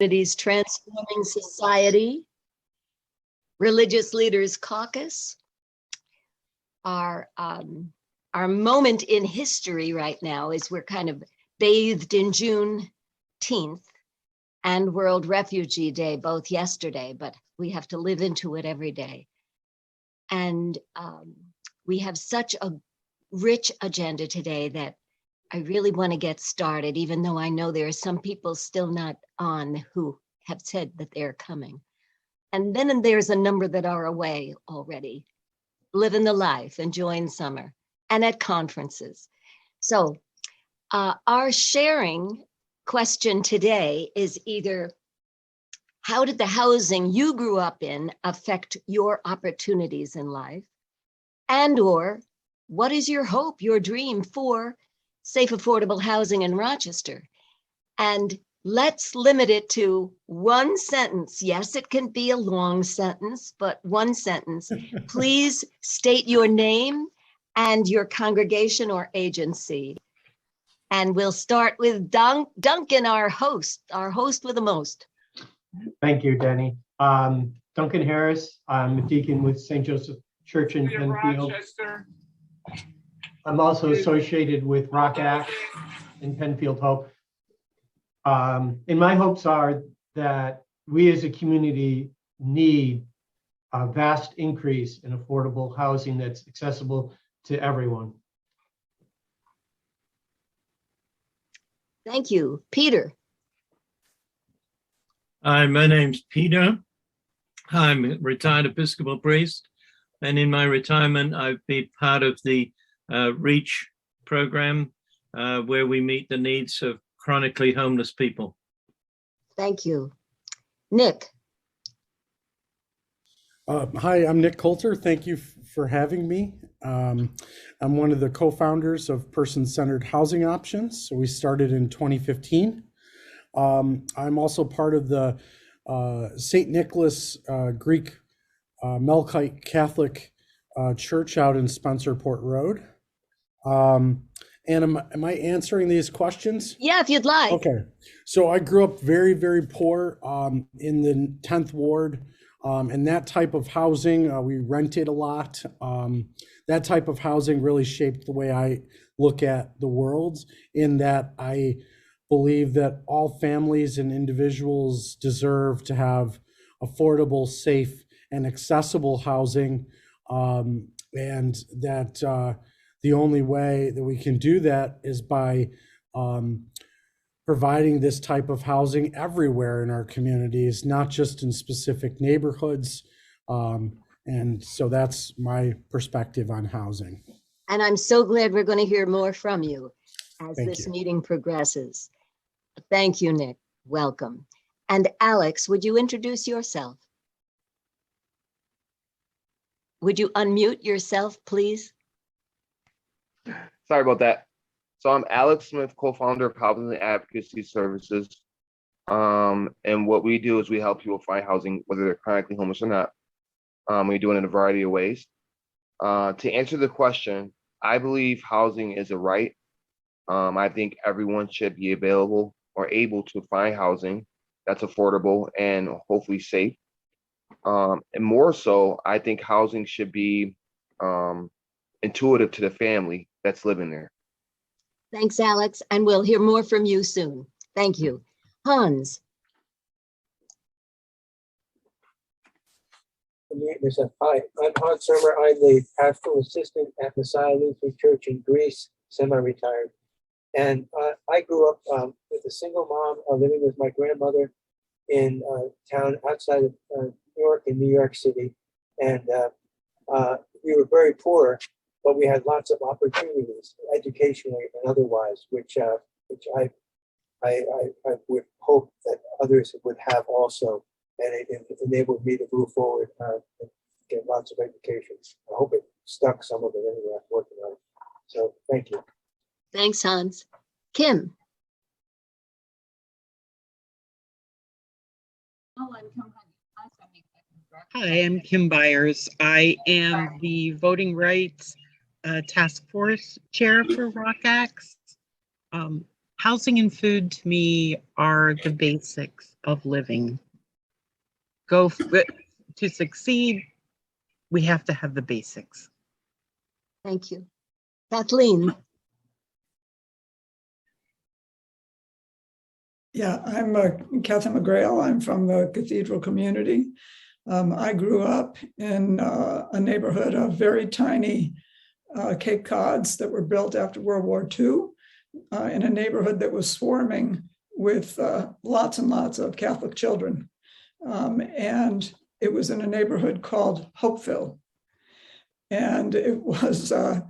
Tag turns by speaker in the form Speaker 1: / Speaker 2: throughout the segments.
Speaker 1: Communities Transforming Society, Religious Leaders Caucus. Our moment in history right now is we're kind of bathed in Juneteenth and World Refugee Day, both yesterday, but we have to live into it every day. And we have such a rich agenda today that I really want to get started, even though I know there are some people still not on who have said that they're coming. And then there's a number that are away already, living the life, enjoying summer, and at conferences. So our sharing question today is either, how did the housing you grew up in affect your opportunities in life? And or what is your hope, your dream for safe, affordable housing in Rochester? And let's limit it to one sentence. Yes, it can be a long sentence, but one sentence. Please state your name and your congregation or agency. And we'll start with Duncan, our host with the most.
Speaker 2: Thank you, Denny. Duncan Harris. I'm a deacon with St. Joseph Church in Penfield. I'm also associated with Rock Act in Penfield Hope. And my hopes are that we as a community need a vast increase in affordable housing that's accessible to everyone.
Speaker 1: Thank you. Peter.
Speaker 3: Hi, my name's Peter. I'm a retired Episcopal priest, and in my retirement, I've been part of the REACH program, where we meet the needs of chronically homeless people.
Speaker 1: Thank you. Nick.
Speaker 4: Hi, I'm Nick Coulter. Thank you for having me. I'm one of the co-founders of Person-Centered Housing Options. So we started in 2015. I'm also part of the St. Nicholas Greek Melkite Catholic Church out in Spencerport Road. And am I answering these questions?
Speaker 1: Yeah, if you'd like.
Speaker 4: Okay. So I grew up very, very poor in the 10th Ward. And that type of housing, we rented a lot. That type of housing really shaped the way I look at the world, in that I believe that all families and individuals deserve to have affordable, safe, and accessible housing. And that the only way that we can do that is by providing this type of housing everywhere in our communities, not just in specific neighborhoods. And so that's my perspective on housing.
Speaker 1: And I'm so glad we're going to hear more from you as
Speaker 4: Thank
Speaker 1: this
Speaker 4: you.
Speaker 1: meeting progresses. Thank you, Nick. Welcome. And Alex, would you introduce yourself? Would you unmute yourself, please?
Speaker 5: Sorry about that. So I'm Alex Smith, co-founder of Housing Advocacy Services. And what we do is we help people find housing, whether they're chronically homeless or not. We do it in a variety of ways. To answer the question, I believe housing is a right. I think everyone should be available or able to find housing that's affordable and hopefully safe. And more so, I think housing should be intuitive to the family that's living there.
Speaker 1: Thanks, Alex. And we'll hear more from you soon. Thank you. Hans.
Speaker 6: Hi, I'm Hans Sommer. I'm the pastoral assistant at Messiah Lutheran Church in Greece, semi-retired. And I grew up with a single mom living with my grandmother in a town outside of New York, in New York City. And we were very poor, but we had lots of opportunities, educationally and otherwise, which I would hope that others would have also. And it enabled me to move forward and get lots of education. I hope it stuck some of it anyway. I'm working on it. So thank you.
Speaker 1: Thanks, Hans. Kim.
Speaker 7: Hi, I'm Kim Byers. I am the Voting Rights Task Force Chair for ROCAX. Housing and food to me are the basics of living. To succeed, we have to have the basics.
Speaker 1: Thank you. Kathleen,
Speaker 8: Yeah, I'm Catherine McGrail. I'm from the Cathedral community. I grew up in a neighborhood of very tiny Cape Cods that were built after World War II in a neighborhood that was swarming with lots and lots of Catholic children. And it was in a neighborhood called Hopeville. And it was in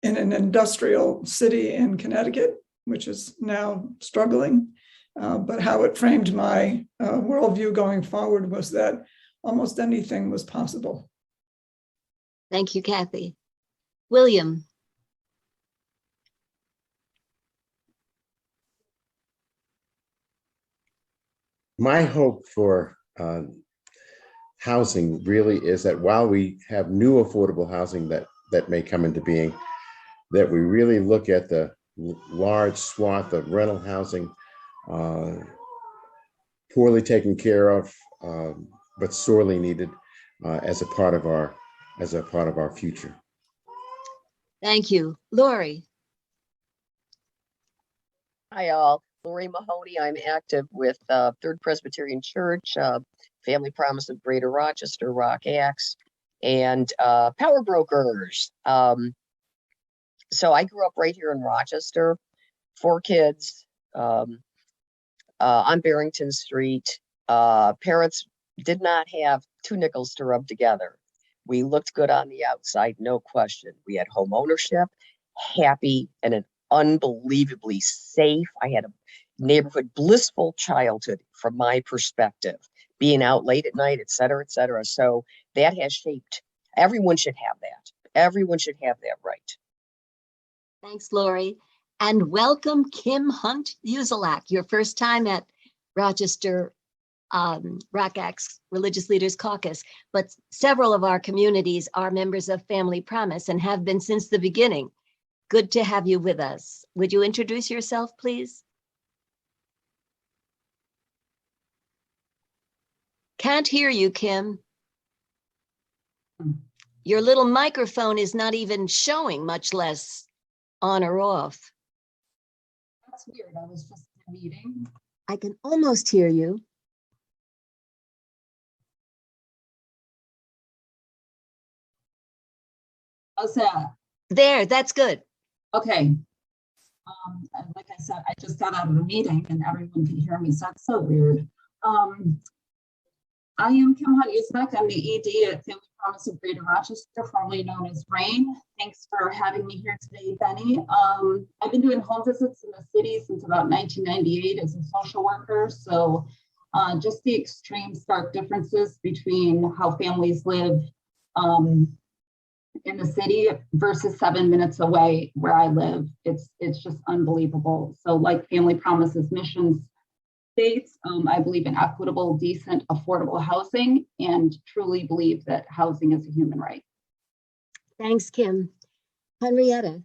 Speaker 8: an industrial city in Connecticut, which is now struggling. But how it framed my worldview going forward was that almost anything was possible.
Speaker 1: thank you, Kathy. William,
Speaker 9: My hope for housing really is that while we have new affordable housing that may come into being, that we really look at the large swath of rental housing, poorly taken care of, but sorely needed as a part of our future.
Speaker 1: thank you. Lori,
Speaker 10: Hi, all. Lori Mahoney. I'm active with Third Presbyterian Church, Family Promise of Greater Rochester, Rock Acts, and Power Brokers. So I grew up right here in Rochester, 4 kids on Barrington Street. Parents did not have 2 nickels to rub together. We looked good on the outside, no question. We had home ownership, happy, and an unbelievably safe. I had a neighborhood blissful childhood from my perspective, being out late at night, et cetera, et cetera. So that has shaped. Everyone should have that. Everyone should have that right.
Speaker 1: thanks, Lori. And welcome, Kim Hunt Uzelak, your first time at Rochester Rock Acts Religious Leaders Caucus. But several of our communities are members of Family Promise and have been since the beginning. Good to have you with us. Would you introduce yourself, please? Can't hear you, Kim. Your little microphone is not even showing, much less on or off.
Speaker 11: That's weird. I was just in a meeting.
Speaker 1: I can almost hear you.
Speaker 11: How's that?
Speaker 1: There, that's good.
Speaker 11: Okay. And like I said, I just got out of a meeting and everyone could hear me, so that's so weird. I am Kim Hunt Uzelak. I'm the ED at Family Promise of Greater Rochester, formerly known as RAIN. Thanks for having me here today, Benny. I've been doing home visits in the city since about 1998 as a social worker. So just the extreme stark differences between how families live in the city versus 7 minutes away where I live. It's just unbelievable. So like Family Promise's missions states, I believe in equitable, decent, affordable housing and truly believe that housing is a human right.
Speaker 1: Thanks, Kim. Henrietta.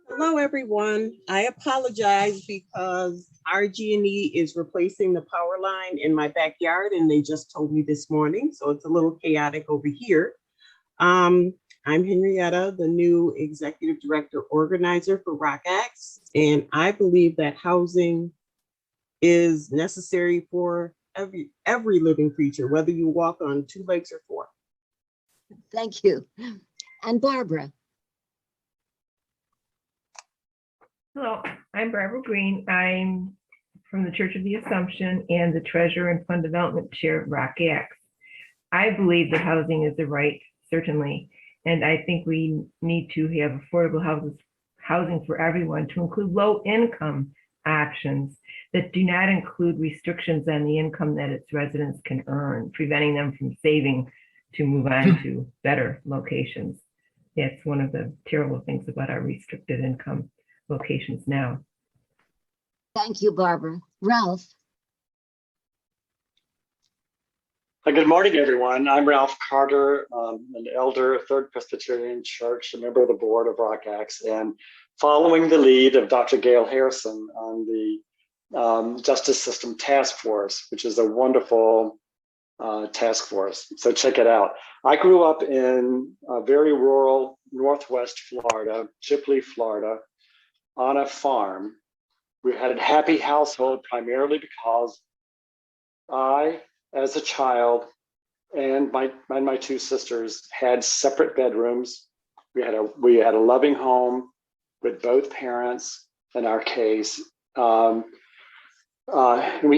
Speaker 12: Hello, everyone. I apologize because RG&E is replacing the power line in my backyard, and they just told me this morning, so it's a little chaotic over here. I'm Henrietta, the new executive director organizer for Rock Acts, and I believe that housing is necessary for every living creature, whether you walk on 2 legs or 4.
Speaker 1: Thank you. And Barbara.
Speaker 13: Hello, I'm Barbara Green. I'm from the Church of the Assumption and the Treasurer and Fund Development Chair at Rock Acts. I believe that housing is a right, certainly, and I think we need to have affordable housing for everyone, to include low-income options that do not include restrictions on the income that its residents can earn, preventing them from saving to move on to better locations. That's one of the terrible things about our restricted income locations now.
Speaker 1: Thank you, Barbara. Ralph.
Speaker 14: Good morning, everyone. I'm Ralph Carter, an elder of Third Presbyterian Church, a member of the board of ROCAX, and following the lead of Dr. Gail Harrison on the Justice System Task Force, which is a wonderful task force. So check it out. I grew up in very rural Northwest Florida, Chipley, Florida, on a farm. We had a happy household primarily because I, as a child, and my two sisters had separate bedrooms. We had a loving home with both parents in our case. We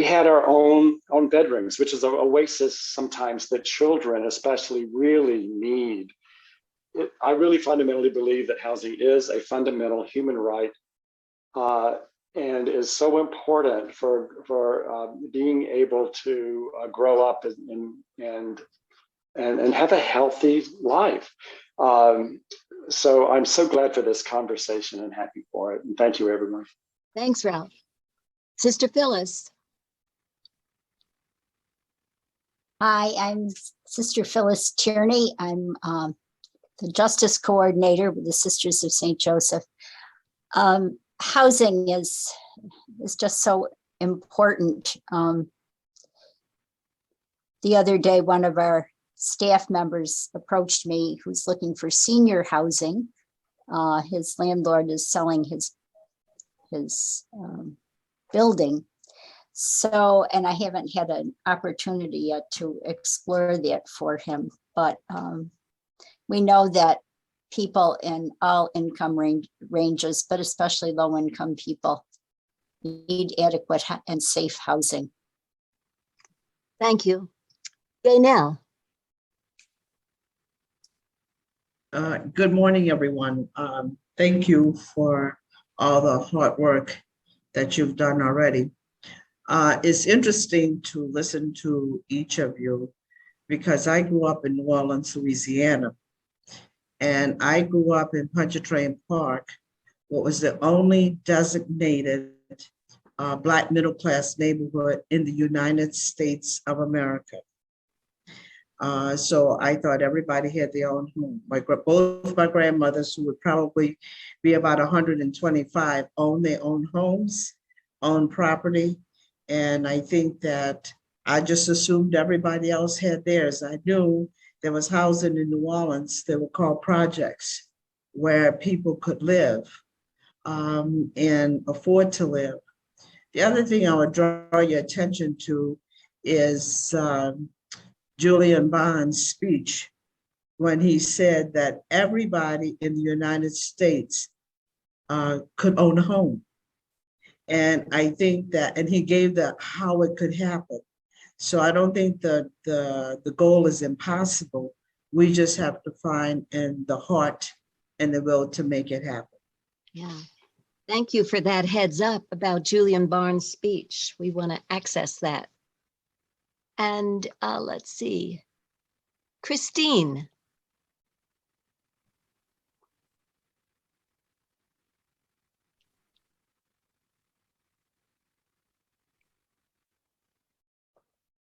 Speaker 14: had our own bedrooms, which is an oasis sometimes that children especially really need. I really fundamentally believe that housing is a fundamental human right and is so important for being able to grow up and have a healthy life. So I'm so glad for this conversation and happy for it. And thank you, everyone.
Speaker 1: Thanks, Ralph. Sister Phyllis.
Speaker 15: Hi, I'm Sister Phyllis Tierney. I'm the Justice Coordinator with the Sisters of St. Joseph. Housing is just so important. The other day, one of our staff members approached me who's looking for senior housing. His landlord is selling his building. So, and I haven't had an opportunity yet to explore that for him, but we know that people in all income ranges, but especially low income people, need adequate and safe housing.
Speaker 1: Thank you. Gaynell.
Speaker 16: Good morning, everyone. Thank you for all the hard work that you've done already. It's interesting to listen to each of you because I grew up in New Orleans, Louisiana, and I grew up in Pontchartrain Park, what was the only designated Black middle-class neighborhood in the United States of America. So I thought everybody had their own home. Both my grandmothers, who would probably be about 125, owned their own homes, owned property. And I think that I just assumed everybody else had theirs. I knew there was housing in New Orleans that were called projects where people could live and afford to live. The other thing I would draw your attention to is Julian Bond's speech when he said that everybody in the United States could own a home. And I think that, and he gave the how it could happen. So I don't think the goal is impossible. We just have to find in the heart and the will to make it happen.
Speaker 1: Yeah. Thank you for that heads up about Julian Barnes' speech. We want to access that. And let's see, Christine.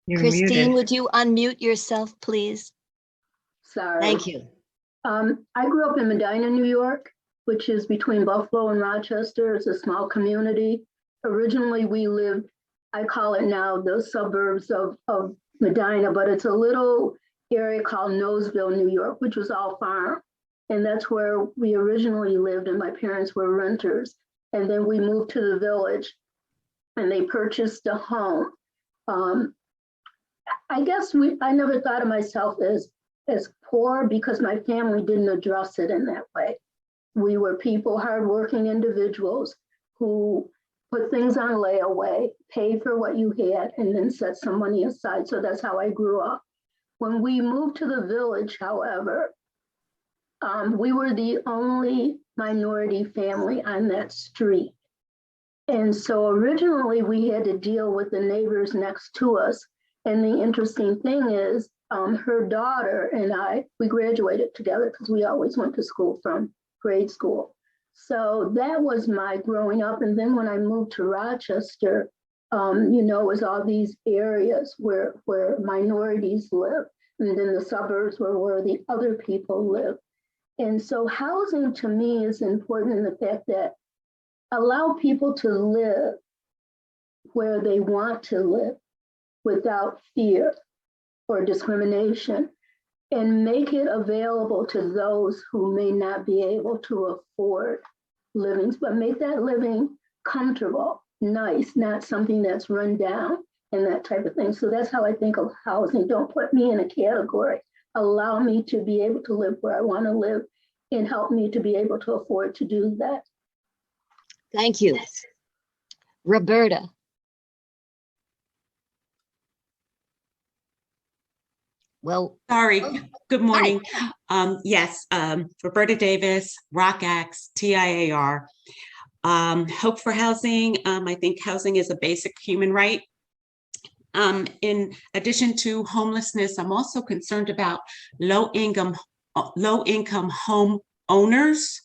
Speaker 13: You're
Speaker 1: Christine,
Speaker 13: muted.
Speaker 1: would you unmute yourself, please?
Speaker 17: Sorry.
Speaker 1: Thank you.
Speaker 17: I grew up in Medina, New York, which is between Buffalo and Rochester. It's a small community. Originally, we lived, I call it now the suburbs of Medina, but it's a little area called Noseville, New York, which was all farm. And that's where we originally lived, and my parents were renters. And then we moved to the village and they purchased a home. I guess I never thought of myself as poor because my family didn't address it in that way. We were people, hardworking individuals who put things on layaway, paid for what you had, and then set some money aside. So that's how I grew up. When we moved to the village, however, we were the only minority family on that street. And so originally we had to deal with the neighbors next to us. And the interesting thing is her daughter and I, we graduated together because we always went to school from grade school. So that was my growing up. And then when I moved to Rochester, was all these areas where minorities live, and then the suburbs were where the other people live. And so housing to me is important in the fact that allow people to live where they want to live without fear or discrimination, and make it available to those who may not be able to afford livings, but make that living comfortable, nice, not something that's run down and that type of thing. So that's how I think of housing. Don't put me in a category. Allow me to be able to live where I want to live and help me to be able to afford to do that.
Speaker 1: Thank you. Roberta. Well,
Speaker 18: sorry. Good morning. Yes, Roberta Davis, ROCAX, TIAR. Hope for Housing. I think housing is a basic human right. In addition to homelessness, I'm also concerned about low-income home owners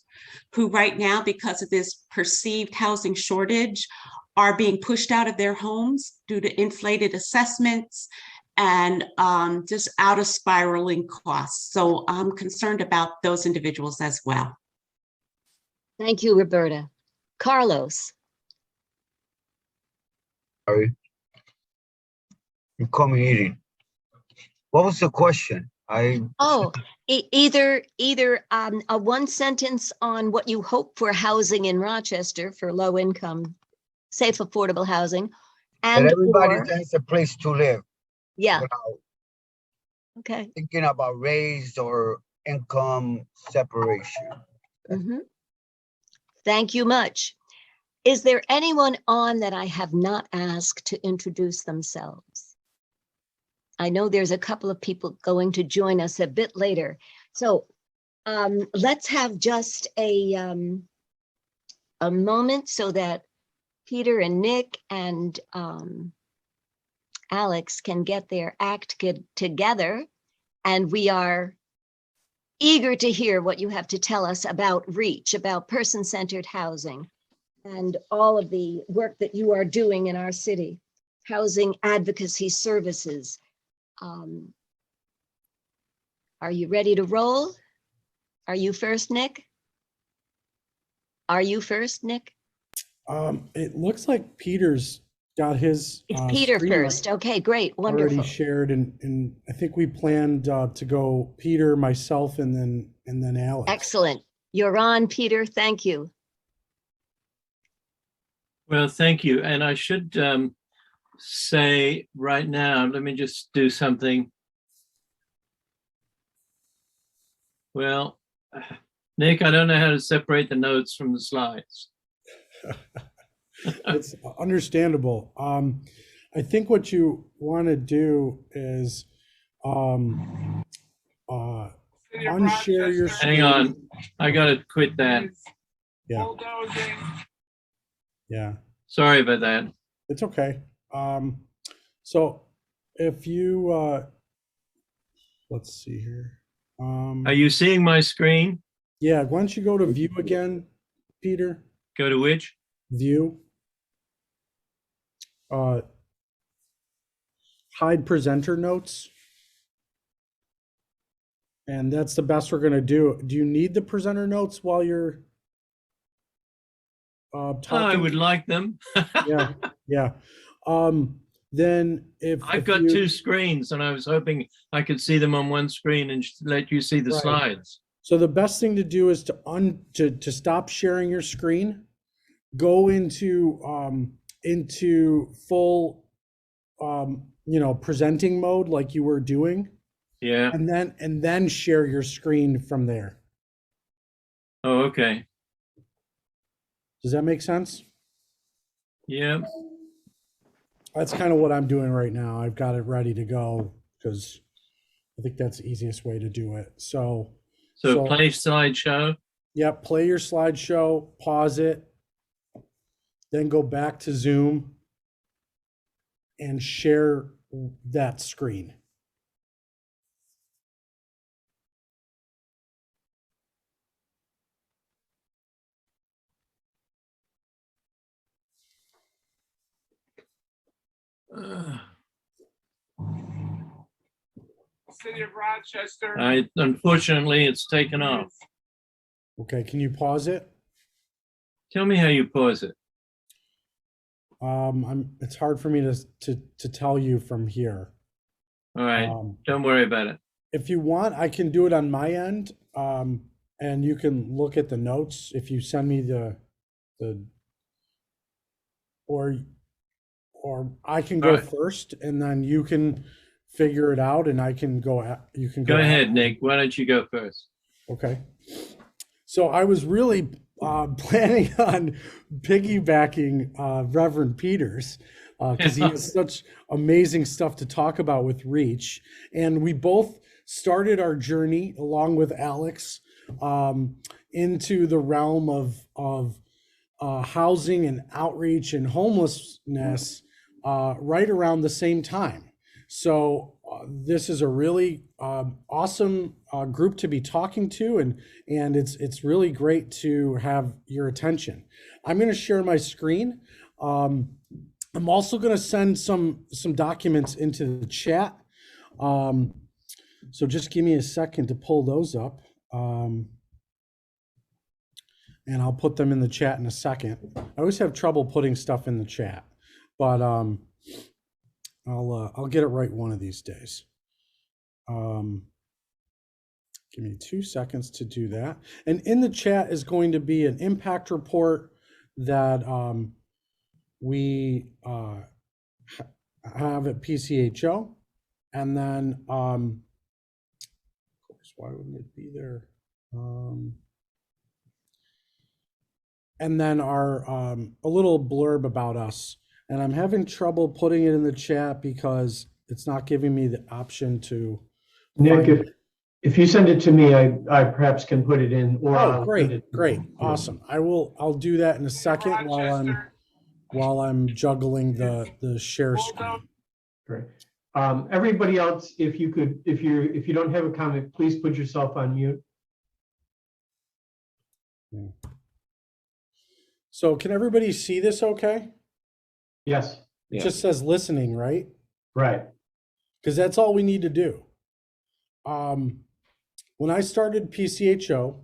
Speaker 18: who right now, because of this perceived housing shortage, are being pushed out of their homes due to inflated assessments and just out of spiraling costs. So I'm concerned about those individuals as well.
Speaker 1: Thank you, Roberta. Carlos.
Speaker 19: Sorry. You call me eating. What was the question?
Speaker 1: Either a one sentence on what you hope for housing in Rochester for low income, safe, affordable housing, and
Speaker 19: that everybody
Speaker 1: or,
Speaker 19: has a place to live.
Speaker 1: Yeah.
Speaker 19: Without
Speaker 1: okay.
Speaker 19: thinking about race or income separation.
Speaker 1: Mm-hmm. Thank you much. Is there anyone on that I have not asked to introduce themselves? I know there's a couple of people going to join us a bit later. So let's have just a moment so that Peter and Nick and Alex can get their act together. And we are eager to hear what you have to tell us about REACH, about person-centered housing, and all of the work that you are doing in our city, housing advocacy services. Are you ready to roll? Are you first, Nick? Are you first, Nick?
Speaker 4: It looks like Peter's got his.
Speaker 1: It's Peter first. Okay, great, wonderful.
Speaker 4: Already shared, and I think we planned to go Peter, myself, and then Alex.
Speaker 1: Excellent. You're on, Peter. Thank you.
Speaker 3: Well, thank you. And I should say right now, let me just do something. Well, Nick, I don't know how to separate the notes from the slides.
Speaker 4: It's understandable. I think what you want to do is unshare your screen.
Speaker 3: Hang on, I gotta quit that.
Speaker 4: Yeah. Yeah.
Speaker 3: Sorry about that.
Speaker 4: It's okay. So if you let's see here.
Speaker 3: Are you seeing my screen?
Speaker 4: Yeah, why don't you go to view again, Peter?
Speaker 3: Go to which?
Speaker 4: View. Hide presenter notes. And that's the best we're gonna do. Do you need the presenter notes while you're talking?
Speaker 3: I would like them.
Speaker 4: Yeah, yeah. Then
Speaker 3: I've got two screens and I was hoping I could see them on one screen and let you see the
Speaker 4: Right.
Speaker 3: slides.
Speaker 4: So the best thing to do is to stop sharing your screen, go into full presenting mode like you were doing.
Speaker 3: Yeah.
Speaker 4: And then share your screen from there.
Speaker 3: Oh, okay.
Speaker 4: Does that make sense?
Speaker 3: Yeah.
Speaker 4: That's kind of what I'm doing right now. I've got it ready to go because I think that's the easiest way to do it. So
Speaker 3: play slideshow.
Speaker 4: Yep, play your slideshow, pause it, then go back to Zoom and share that screen.
Speaker 20: City of Rochester.
Speaker 3: Unfortunately, it's taken off.
Speaker 4: Okay, can you pause it?
Speaker 3: Tell me how you pause it.
Speaker 4: It's hard for me to tell you from here.
Speaker 3: All right, don't worry about it.
Speaker 4: If you want, I can do it on my end, and you can look at the notes if you send me the or I can go
Speaker 3: All right.
Speaker 4: first, and then you can figure it out, and I can go. You can
Speaker 3: Go ahead, Nick. Why don't you go first?
Speaker 4: Okay. So I was really planning on piggybacking Reverend Peters because he has such amazing stuff to talk about with Reach. And we both started our journey along with Alex into the realm of housing and outreach and homelessness right around the same time. So this is a really awesome group to be talking to, and it's really great to have your attention. I'm going to share my screen. I'm also going to send some documents into the chat. So just give me a second to pull those up, and I'll put them in the chat in a second. I always have trouble putting stuff in the chat, but I'll get it right one of these days. Give me 2 seconds to do that. And in the chat is going to be an impact report that we have at PCHO. And then, of course, why wouldn't it be there? And then our a little blurb about us. And I'm having trouble putting it in the chat because it's not giving me the option to.
Speaker 2: Nick, if you send it to me, I perhaps can put it in. Or
Speaker 4: oh, great, awesome. I'll do that in a second while I'm juggling the share screen.
Speaker 2: Great. Everybody else, if you don't have a comment, please put yourself on mute.
Speaker 4: So can everybody see this okay?
Speaker 2: Yes.
Speaker 4: It just says listening, right?
Speaker 2: Right.
Speaker 4: Because that's all we need to do. When I started PCHO,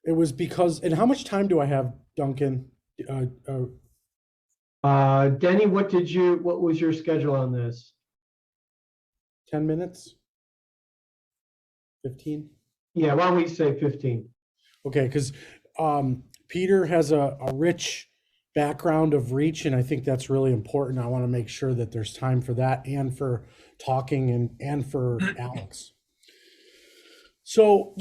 Speaker 4: it was because, and how much time do I have, Duncan?
Speaker 2: Denny, what was your schedule on this?
Speaker 4: 10 minutes? 15?
Speaker 2: Yeah, why don't we say 15?
Speaker 4: Okay, because Peter has a rich background of Reach, and I think that's really important. I want to make sure that there's time for that and for talking and for Alex. So,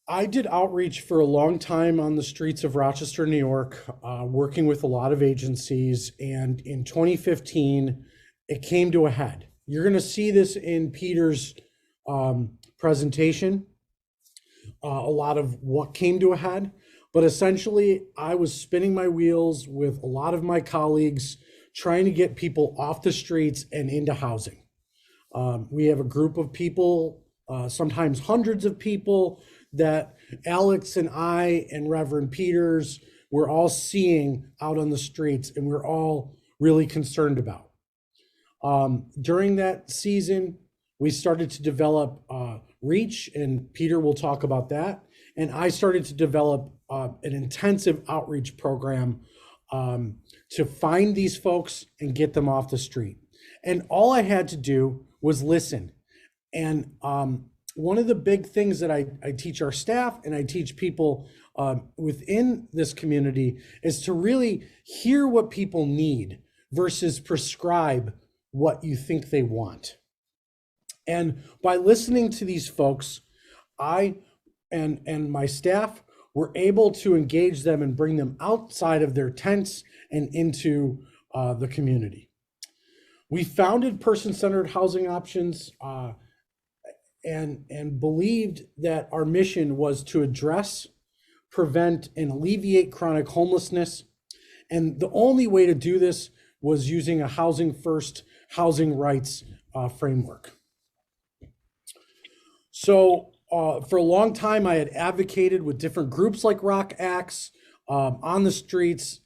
Speaker 4: I did outreach for a long time on the streets of Rochester, New York, working with a lot of agencies. And in 2015, it came to a head. You're going to see this in Peter's presentation, a lot of what came to a head. But essentially, I was spinning my wheels with a lot of my colleagues, trying to get people off the streets and into housing. We have a group of people, sometimes hundreds of people, that Alex and I and Reverend Peters were all seeing out on the streets, and we're all really concerned about. During that season, we started to develop Reach, and Peter will talk about that. And I started to develop an intensive outreach program to find these folks and get them off the street. And all I had to do was listen. And one of the big things that I teach our staff and I teach people within this community is to really hear what people need versus prescribe what you think they want. And by listening to these folks, I and my staff were able to engage them and bring them outside of their tents and into the community. We founded person-centered housing options and believed that our mission was to address, prevent, and alleviate chronic homelessness. And the only way to do this was using a housing first, housing rights framework. So for a long time, I had advocated with different groups like Rock Acts on the streets,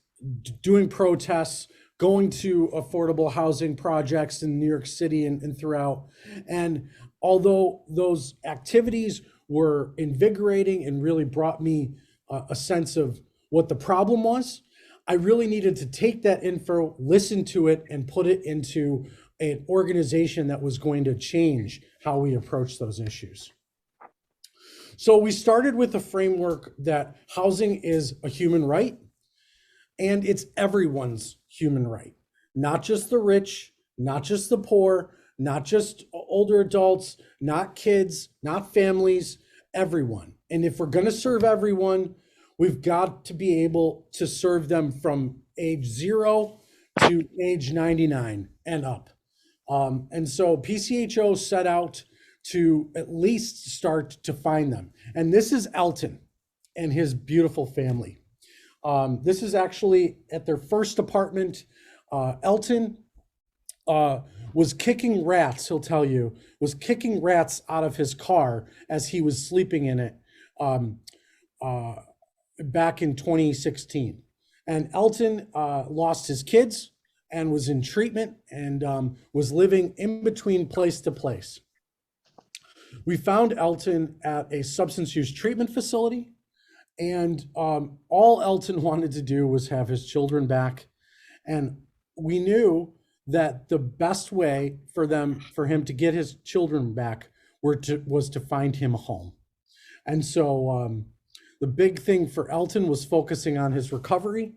Speaker 4: doing protests, going to affordable housing projects in New York City and throughout. And although those activities were invigorating and really brought me a sense of what the problem was, I really needed to take that info, listen to it, and put it into an organization that was going to change how we approach those issues. So we started with a framework that housing is a human right, and it's everyone's human right, not just the rich, not just the poor, not just older adults, not kids, not families, everyone. And if we're going to serve everyone, we've got to be able to serve them from age 0 to age 99 and up. And so PCHO set out to at least start to find them. And this is Elton and his beautiful family. This is actually at their first apartment. Elton was kicking rats, he'll tell you, was kicking rats out of his car as he was sleeping in it back in 2016. And Elton lost his kids and was in treatment and was living in between place to place. We found Elton at a substance use treatment facility, and all Elton wanted to do was have his children back. And we knew that the best way for him to get his children back was to find him a home. And so the big thing for Elton was focusing on his recovery,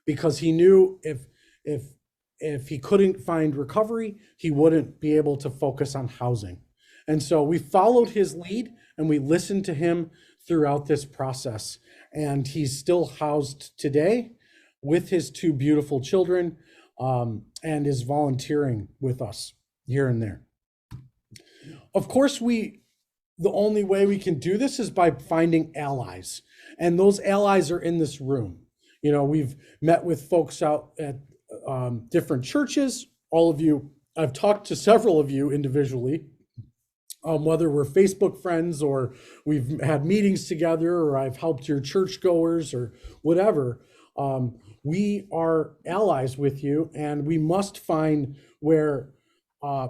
Speaker 4: because he knew if he couldn't find recovery, he wouldn't be able to focus on housing. And so we followed his lead and we listened to him throughout this process. And he's still housed today with his 2 beautiful children, and is volunteering with us here and there. Of course, the only way we can do this is by finding allies. And those allies are in this room. You know, we've met with folks out at different churches. All of you, I've talked to several of you individually, whether we're Facebook friends or we've had meetings together, or I've helped your churchgoers or whatever. We are allies with you, and we must find where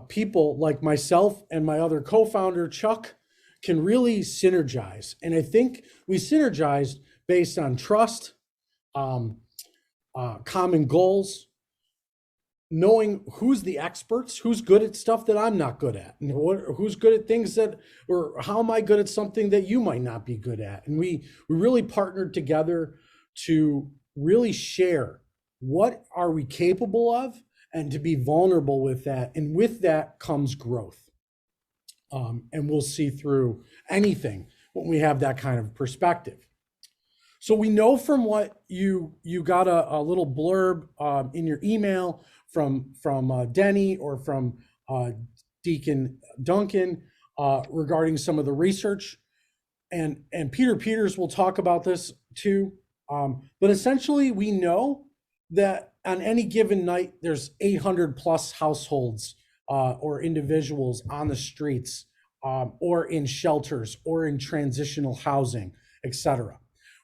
Speaker 4: people like myself and my other co-founder, Chuck, can really synergize. And I think we synergized based on trust, common goals, knowing who's the experts, who's good at stuff that I'm not good at, and who's good at things that, or how am I good at something that you might not be good at. And we really partnered together to really share what are we capable of, and to be vulnerable with that. And with that comes growth. And we'll see through anything when we have that kind of perspective. So we know from what you got a little blurb in your email from Denny or from Deacon Duncan regarding some of the research, and Peter Peters will talk about this too. But essentially, we know that on any given night, there's 800 plus households or individuals on the streets, or in shelters, or in transitional housing, etc.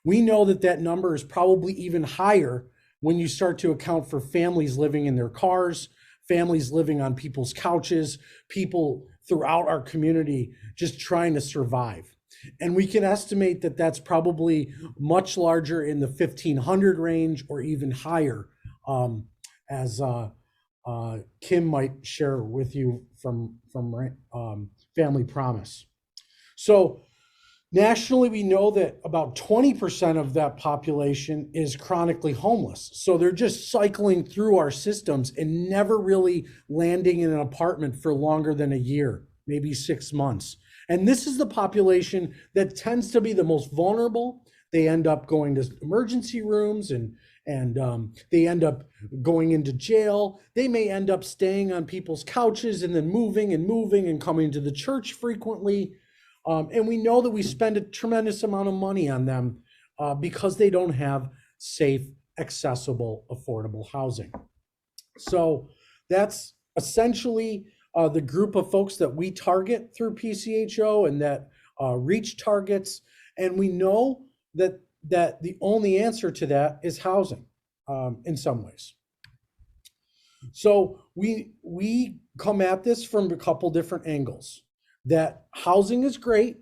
Speaker 4: We know that that number is probably even higher when you start to account for families living in their cars, families living on people's couches, people throughout our community just trying to survive. And we can estimate that that's probably much larger in the 1,500 range or even higher, as Kim might share with you from Family Promise. So nationally, we know that about 20% of that population is chronically homeless. So they're just cycling through our systems and never really landing in an apartment for longer than a year, maybe 6 months. And this is the population that tends to be the most vulnerable. They end up going to emergency rooms and they end up going into jail. They may end up staying on people's couches and then moving and coming to the church frequently. And we know that we spend a tremendous amount of money on them because they don't have safe, accessible, affordable housing. So that's essentially the group of folks that we target through PCHO and that Reach targets. And we know that the only answer to that is housing in some ways. So we come at this from a couple different angles. That housing is great,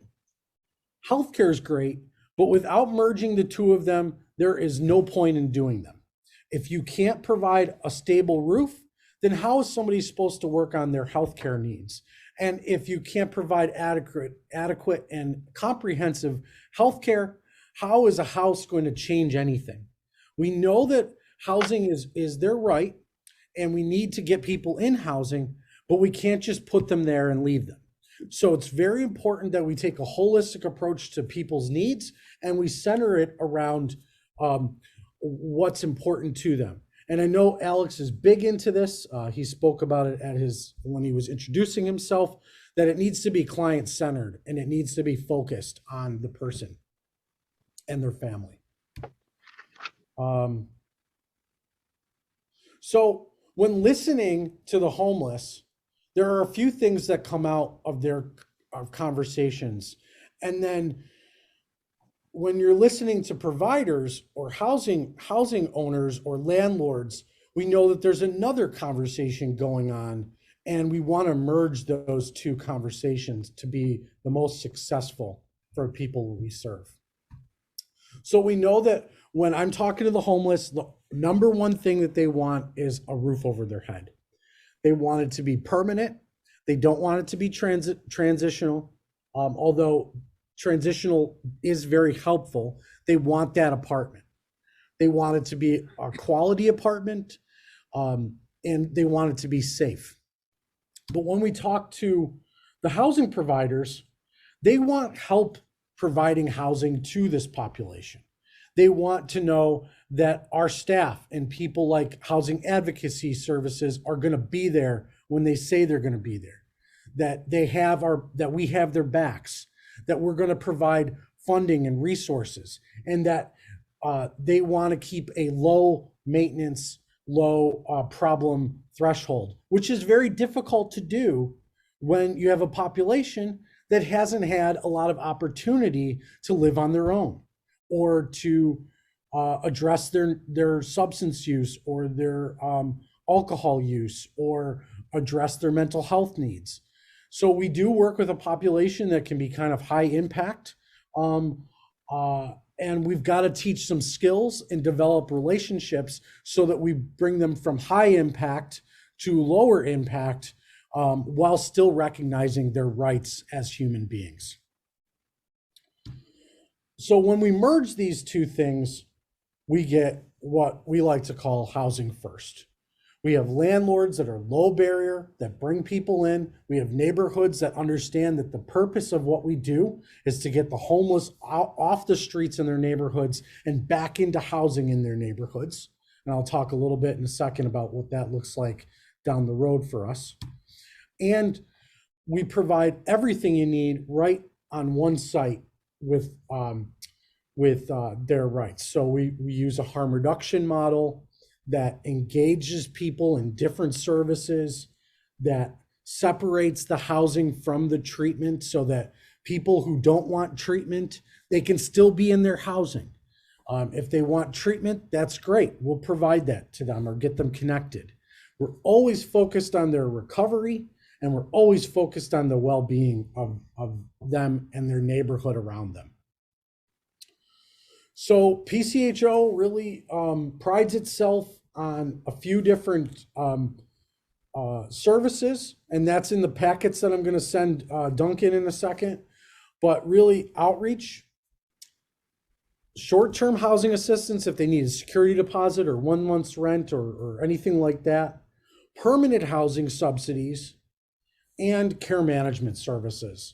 Speaker 4: healthcare is great, but without merging the two of them, there is no point in doing them. If you can't provide a stable roof, then how is somebody supposed to work on their healthcare needs? And if you can't provide adequate and comprehensive healthcare, how is a house going to change anything? We know that housing is their right, and we need to get people in housing, but we can't just put them there and leave them. So it's very important that we take a holistic approach to people's needs, and we center it around what's important to them. And I know Alex is big into this. He spoke about it when he was introducing himself, that it needs to be client-centered and it needs to be focused on the person and their family. So when listening to the homeless, there are a few things that come out of their conversations. And then when you're listening to providers or housing owners or landlords, we know that there's another conversation going on, and we want to merge those two conversations to be the most successful for people we serve. So we know that when I'm talking to the homeless, the number one thing that they want is a roof over their head. They want it to be permanent. They don't want it to be transitional, although transitional is very helpful. They want that apartment. They want it to be a quality apartment, and they want it to be safe. But when we talk to the housing providers, they want help providing housing to this population. They want to know that our staff and people like housing advocacy services are going to be there when they say they're going to be there, that we have their backs, that we're going to provide funding and resources, and that they want to keep a low maintenance, low problem threshold, which is very difficult to do when you have a population that hasn't had a lot of opportunity to live on their own, or to address their substance use or their alcohol use, or address their mental health needs. So we do work with a population that can be kind of high impact, and we've got to teach some skills and develop relationships so that we bring them from high impact to lower impact, while still recognizing their rights as human beings. So when we merge these two things, we get what we like to call housing first. We have landlords that are low barrier, that bring people in. We have neighborhoods that understand that the purpose of what we do is to get the homeless off the streets in their neighborhoods and back into housing in their neighborhoods. And I'll talk a little bit in a second about what that looks like down the road for us. And we provide everything you need right on one site with their rights. So we use a harm reduction model that engages people in different services, that separates the housing from the treatment, so that people who don't want treatment, they can still be in their housing. If they want treatment, that's great. We'll provide that to them or get them connected. We're always focused on their recovery, and we're always focused on the well-being of them and their neighborhood around them. So PCHO really prides itself on a few different services, and that's in the packets that I'm going to send Duncan in a second. But really, outreach, short-term housing assistance if they need a security deposit or 1 month's rent or anything like that, permanent housing subsidies, and care management services,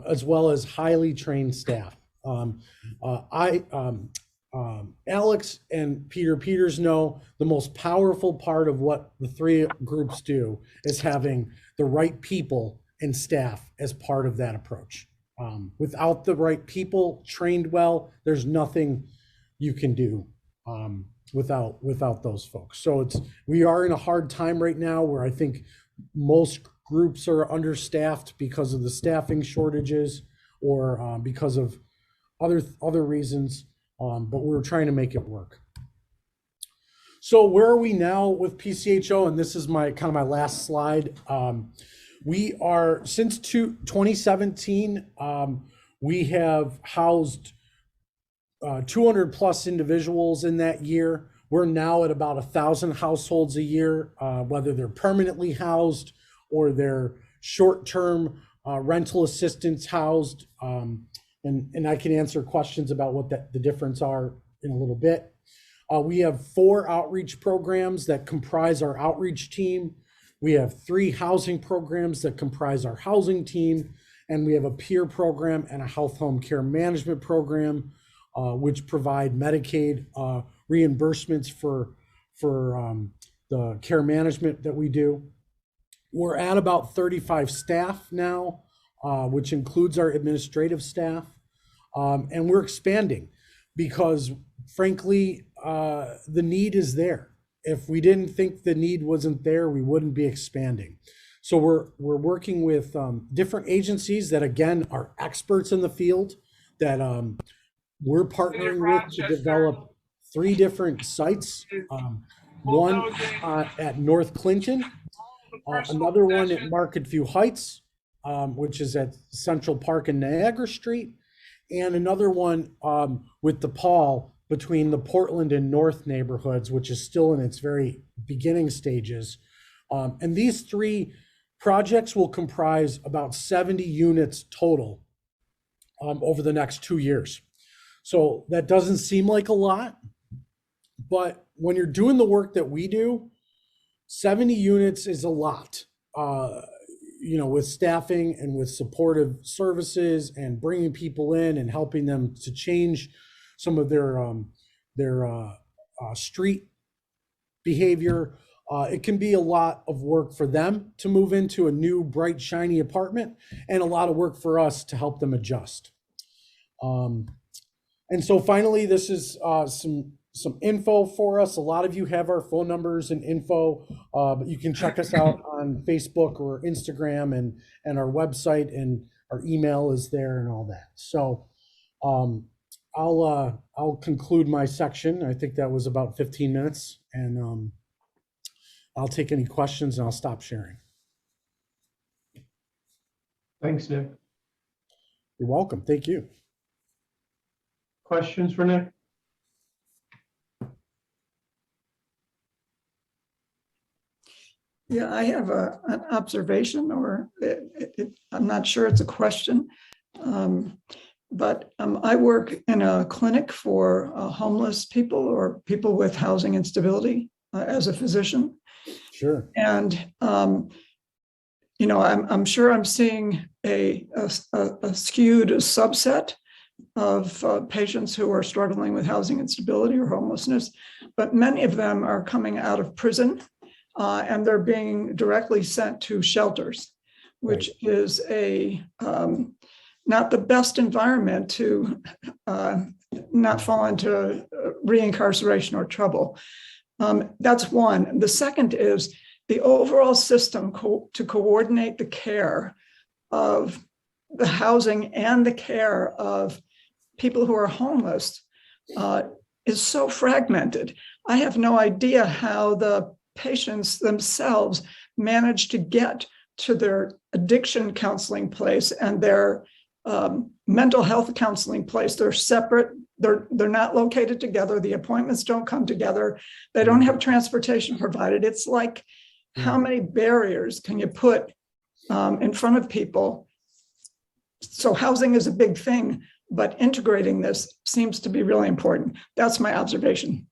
Speaker 4: as well as highly trained staff. Alex and Peter Peters know the most powerful part of what the three groups do is having the right people and staff as part of that approach. Without the right people trained well, there's nothing you can do without those folks. So we are in a hard time right now where I think most groups are understaffed because of the staffing shortages or because of other reasons, but we're trying to make it work. So where are we now with PCHO? And this is my kind of my last slide. We are since 2017. We have housed 200 plus individuals in that year. We're now at about 1,000 households a year, whether they're permanently housed or they're short-term rental assistance housed. And I can answer questions about what the difference are in a little bit. We have 4 outreach programs that comprise our outreach team. We have 3 housing programs that comprise our housing team. And we have a peer program and a health home care management program, which provide Medicaid reimbursements for the care management that we do. We're at about 35 staff now, which includes our administrative staff. And we're expanding because frankly, the need is there. If we didn't think the need wasn't there, we wouldn't be expanding. So we're working with different agencies that again are experts in the field that we're partnering with to develop 3 different sites. One at North Clinton, another one at Market View Heights, which is at Central Park and Niagara Street, and another one with DePaul between the Portland and North neighborhoods, which is still in its very beginning stages. And these 3 projects will comprise about 70 units total over the next 2 years. So that doesn't seem like a lot, but when you're doing the work that we do, 70 units is a lot. With staffing and with supportive services and bringing people in and helping them to change some of their street behavior. It can be a lot of work for them to move into a new, bright, shiny apartment, and a lot of work for us to help them adjust. And so finally, this is some info for us. A lot of you have our phone numbers and info, but you can check us out on Facebook or Instagram, and our website and our email is there and all that. So I'll conclude my section. I think that was about 15 minutes, and I'll take any questions and I'll stop sharing.
Speaker 2: Thanks, Nick.
Speaker 4: You're welcome. Thank you.
Speaker 2: Questions for Nick?
Speaker 8: Yeah, I have an observation, or I'm not sure it's a question. But I work in a clinic for homeless people or people with housing instability as a physician.
Speaker 4: Sure.
Speaker 8: And, I'm sure I'm seeing a skewed subset of patients who are struggling with housing instability or homelessness, but many of them are coming out of prison and they're being directly sent to shelters, which is not the best environment to not fall into reincarceration or trouble. That's one. The second is the overall system to coordinate the care of the housing and the care of people who are homeless is so fragmented. I have no idea how the patients themselves manage to get to their addiction counseling place and their mental health counseling place. They're separate. They're not located together. The appointments don't come together. They don't have transportation provided. It's like, how many barriers can you put in front of people? So housing is a big thing, but integrating this seems to be really important. That's my observation.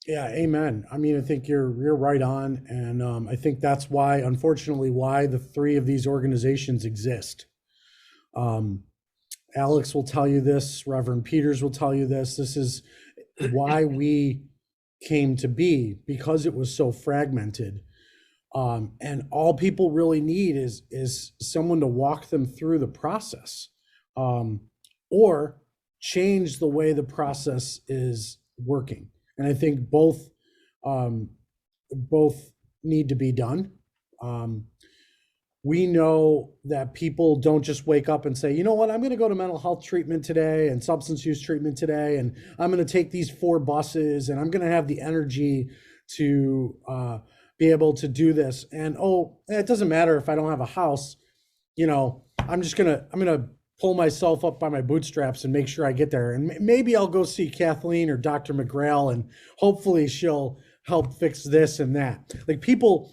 Speaker 4: Yeah, amen. I mean, I think you're right on. And I think that's why, unfortunately, why the 3 of these organizations exist. Alex will tell you this, Reverend Peters will tell you this. This is why we came to be, because it was so fragmented. And all people really need is someone to walk them through the process, or change the way the process is working. And I think both need to be done. We know that people don't just wake up and say, you know what, I'm going to go to mental health treatment today and substance use treatment today, and I'm going to take these 4 buses and I'm going to have the energy to be able to do this. And oh, it doesn't matter if I don't have a house, you know, I'm gonna pull myself up by my bootstraps and make sure I get there. And maybe I'll go see Kathleen or Dr. McGrail, and hopefully she'll help fix this and that. Like, people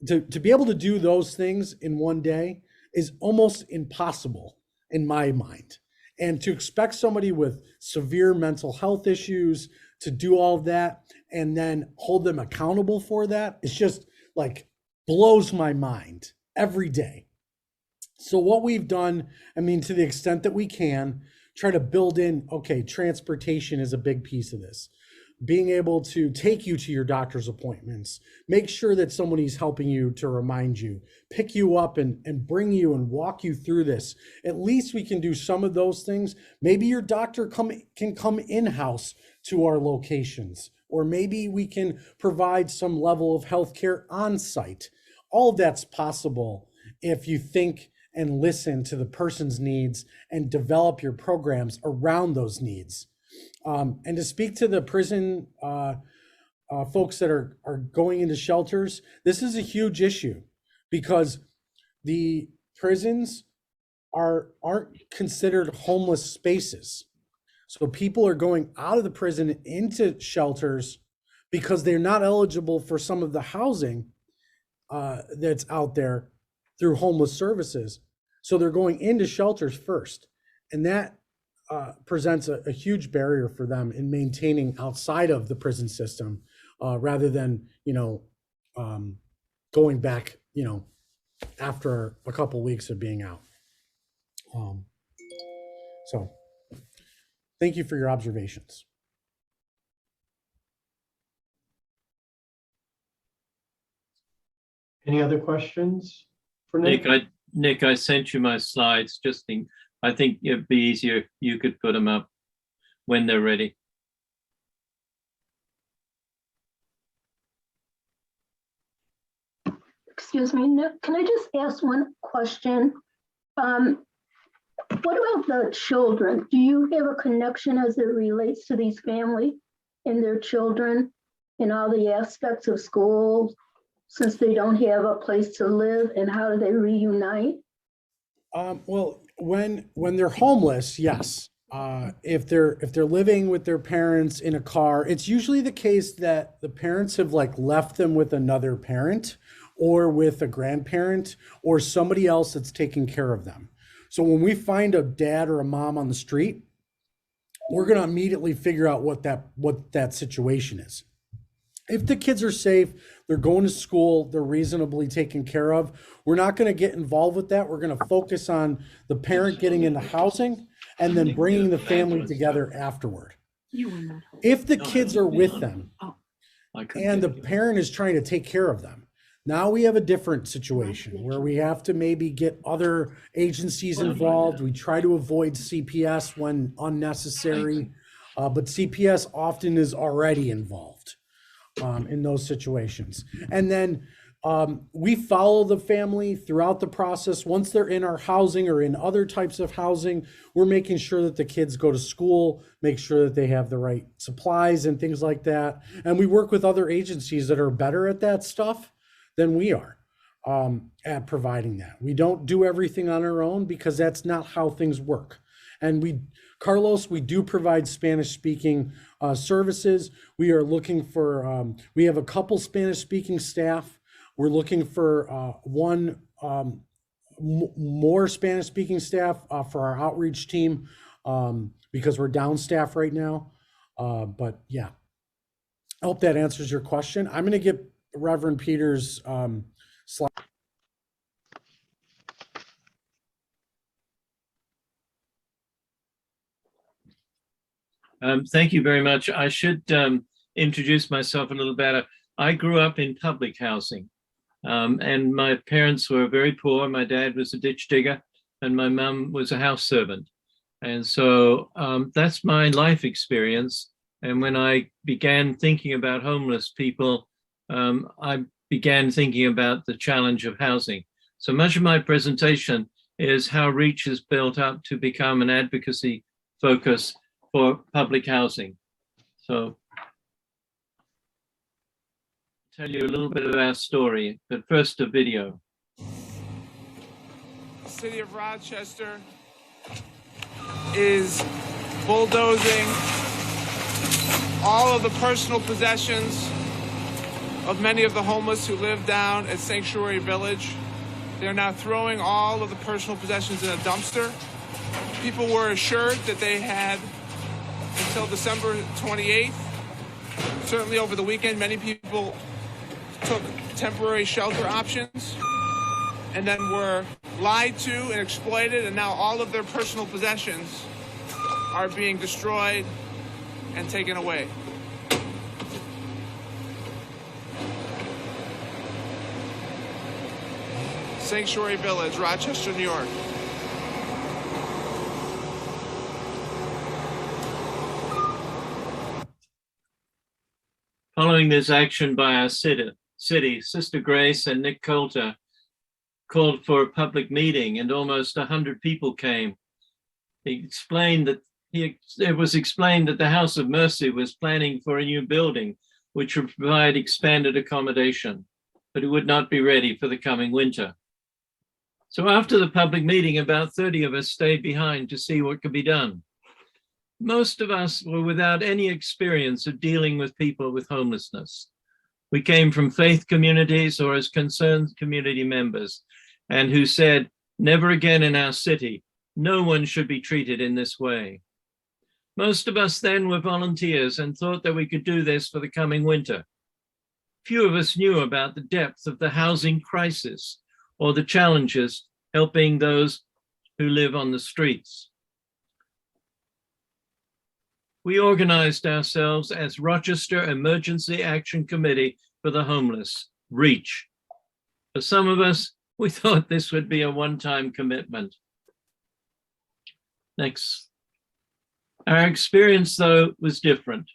Speaker 4: to be able to do those things in one day is almost impossible in my mind. And to expect somebody with severe mental health issues to do all of that and then hold them accountable for that, it's just like blows my mind every day. So what we've done, I mean, to the extent that we can, try to build in, okay, transportation is a big piece of this. Being able to take you to your doctor's appointments, make sure that somebody's helping you to remind you, pick you up and bring you and walk you through this. At least we can do some of those things. Maybe your doctor can come in-house to our locations, or maybe we can provide some level of healthcare on-site. All of that's possible if you think and listen to the person's needs and develop your programs around those needs. And to speak to the prison folks that are going into shelters, this is a huge issue because the prisons aren't considered homeless spaces. So people are going out of the prison into shelters because they're not eligible for some of the housing that's out there through homeless services. So they're going into shelters first. And that presents a huge barrier for them in maintaining outside of the prison system, rather than, going back, after a couple of weeks of being out. So thank you for your observations.
Speaker 2: Any other questions for Nick?
Speaker 3: Nick, I sent you my slides. I think it'd be easier if you could put them up when they're ready.
Speaker 17: Excuse me, Nick, can I just ask one question? What about the children? Do you have a connection as it relates to these families and their children in all the aspects of school, since they don't have a place to live, and how do they reunite?
Speaker 4: Well, when they're homeless, yes. If they're living with their parents in a car, it's usually the case that the parents have left them with another parent or with a grandparent or somebody else that's taking care of them. So when we find a dad or a mom on the street, we're going to immediately figure out what that situation is. If the kids are safe, they're going to school, they're reasonably taken care of, we're not going to get involved with that. We're going to focus on the parent getting into housing and then bringing the family together afterward. If the kids are with them and the parent is trying to take care of them, now we have a different situation where we have to maybe get other agencies involved. We try to avoid CPS when unnecessary, but CPS often is already involved in those situations. And then we follow the family throughout the process. Once they're in our housing or in other types of housing, we're making sure that the kids go to school, make sure that they have the right supplies and things like that. And we work with other agencies that are better at that stuff than we are at providing that. We don't do everything on our own because that's not how things work. And Carlos, we do provide Spanish-speaking services. We are looking for, we have a couple Spanish-speaking staff. We're looking for one more Spanish-speaking staff for our outreach team because we're down staff right now. But yeah, I hope that answers your question. I'm going to get Reverend Peter's slide.
Speaker 3: Thank you very much. I should introduce myself a little better. I grew up in public housing, and my parents were very poor. My dad was a ditch digger, and my mum was a house servant. And so that's my life experience. And when I began thinking about homeless people, I began thinking about the challenge of housing. So much of my presentation is how REACH is built up to become an advocacy focus for public housing. So tell you a little bit of our story, but first a video.
Speaker 20: The city of Rochester is bulldozing all of the personal possessions of many of the homeless who live down at Sanctuary Village. They're now throwing all of the personal possessions in a dumpster. People were assured that they had until December 28th. Certainly over the weekend, many people took temporary shelter options and then were lied to and exploited, and now all of their personal possessions are being destroyed and taken away. Sanctuary Village, Rochester, New York.
Speaker 3: Following this action by our city, Sister Grace and Nick Coulter called for a public meeting, and almost 100 people came. It was explained that the House of Mercy was planning for a new building, which would provide expanded accommodation, but it would not be ready for the coming winter. So after the public meeting, about 30 of us stayed behind to see what could be done. Most of us were without any experience of dealing with people with homelessness. We came from faith communities or as concerned community members, and who said, never again in our city, no one should be treated in this way. Most of us then were volunteers and thought that we could do this for the coming winter. Few of us knew about the depth of the housing crisis or the challenges helping those who live on the streets. We organized ourselves as Rochester Emergency Action Committee for the Homeless, REACH. For some of us, we thought this would be a one-time commitment. Next. Our experience, though, was different.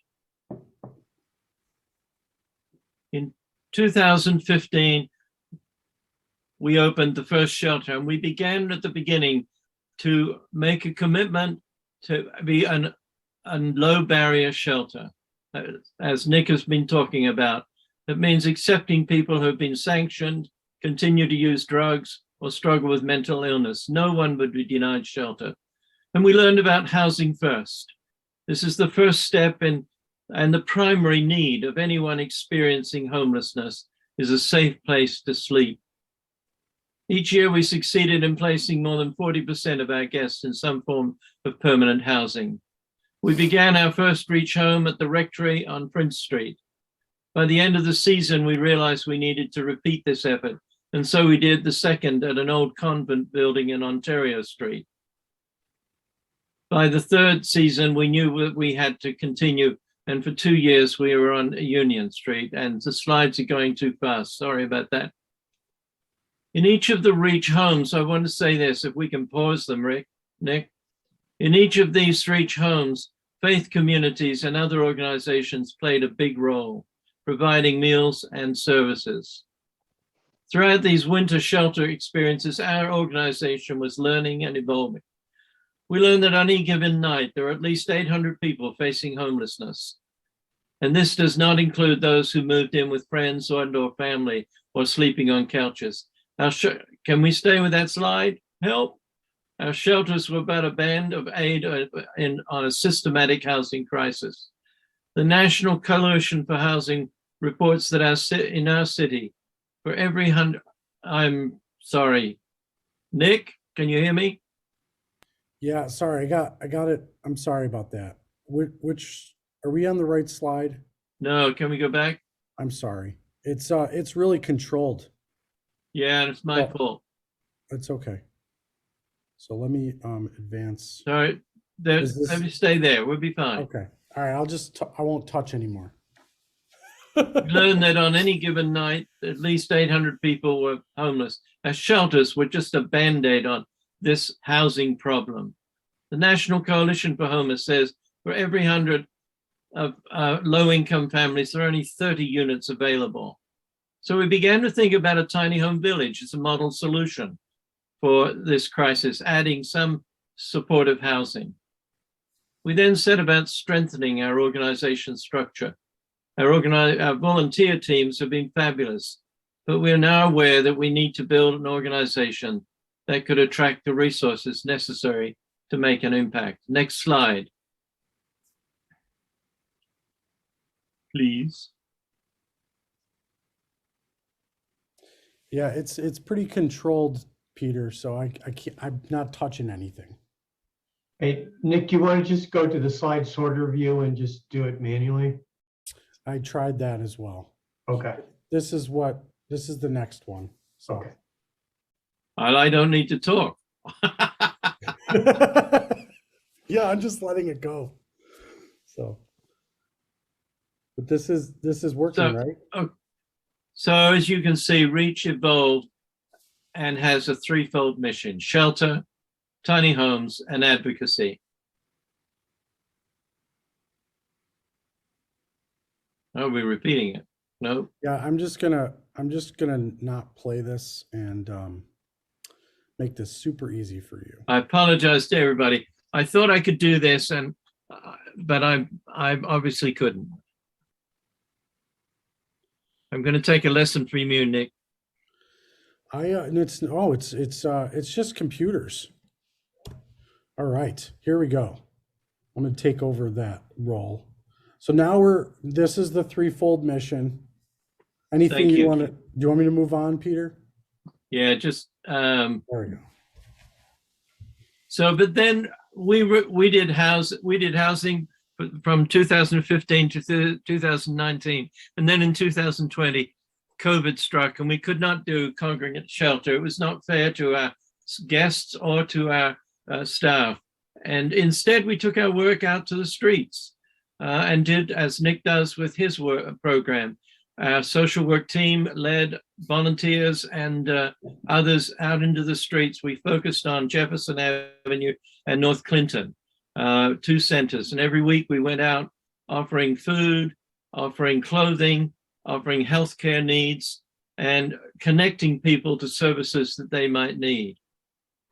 Speaker 3: In 2015, we opened the first shelter, and we began at the beginning to make a commitment to be a low barrier shelter, as Nick has been talking about. That means accepting people who have been sanctioned, continue to use drugs, or struggle with mental illness. No one would be denied shelter. And we learned about housing first. This is the first step in, and the primary need of anyone experiencing homelessness is a safe place to sleep. Each year we succeeded in placing more than 40% of our guests in some form of permanent housing. We began our first REACH home at the Rectory on Prince Street. By the end of the season, we realized we needed to repeat this effort, and so we did the second at an old convent building in Ontario Street. By the third season, we knew that we had to continue, and for 2 years we were on Union Street, and the slides are going too fast. Sorry about that. In each of the REACH homes, I want to say this, if we can pause them, Nick. In each of these REACH homes, faith communities and other organizations played a big role, providing meals and services. Throughout these winter shelter experiences, our organization was learning and evolving. We learned that on any given night, there are at least 800 people facing homelessness. And this does not include those who moved in with friends or family or sleeping on couches. Can we stay with that slide? Help. Our shelters were but a band of aid on a systematic housing crisis. The National Coalition for Housing reports that in our city, for every 100, I'm sorry, Nick, can you hear me?
Speaker 4: Yeah, sorry, I got it. I'm sorry about that. Which are we on the right slide?
Speaker 3: No, can we go back?
Speaker 4: I'm sorry. It's really controlled.
Speaker 3: Yeah, it's my fault.
Speaker 4: It's okay. So let me advance.
Speaker 3: Sorry, let me stay there. We'll be fine.
Speaker 4: Okay. All right. I won't touch anymore.
Speaker 3: We learned that on any given night, at least 800 people were homeless. Our shelters were just a band-aid on this housing problem. The National Coalition for Homeless says for every 100 of low-income families, there are only 30 units available. So we began to think about a tiny home village as a model solution for this crisis, adding some supportive housing. We then set about strengthening our organization structure. Our volunteer teams have been fabulous, but we're now aware that we need to build an organization that could attract the resources necessary to make an impact. Next slide, please.
Speaker 4: Yeah, it's pretty controlled, Peter, so I can't, I'm not touching anything.
Speaker 2: Hey, Nick, do you want to just go to the slide sorter view and just do it manually?
Speaker 4: I tried that as well.
Speaker 2: Okay.
Speaker 4: This is the next one. So.
Speaker 2: Okay.
Speaker 3: I don't need to talk.
Speaker 4: Yeah, I'm just letting it go. So, but this is working, right?
Speaker 3: So as you can see, Reach evolved and has a threefold mission: shelter, tiny homes, and advocacy. Are we repeating it? No.
Speaker 4: Yeah, I'm just gonna not play this and make this super easy for you.
Speaker 3: I apologize to everybody. I thought I could do this, and but I obviously couldn't. I'm going to take a lesson from you, Nick.
Speaker 4: It's just computers. All right, here we go. I'm going to take over that role. So now this is the threefold mission. Anything you want to, do you want me to move on, Peter?
Speaker 3: Yeah, just
Speaker 4: there we go.
Speaker 3: So, but then we did housing from 2015 to 2019, and then in 2020, COVID struck, and we could not do congregate shelter. It was not fair to our guests or to our staff, and instead we took our work out to the streets and did as Nick does with his work program. Our social work team led volunteers and others out into the streets. We focused on Jefferson Avenue and North Clinton, 2 centers. And every week we went out offering food, offering clothing, offering healthcare needs, and connecting people to services that they might need.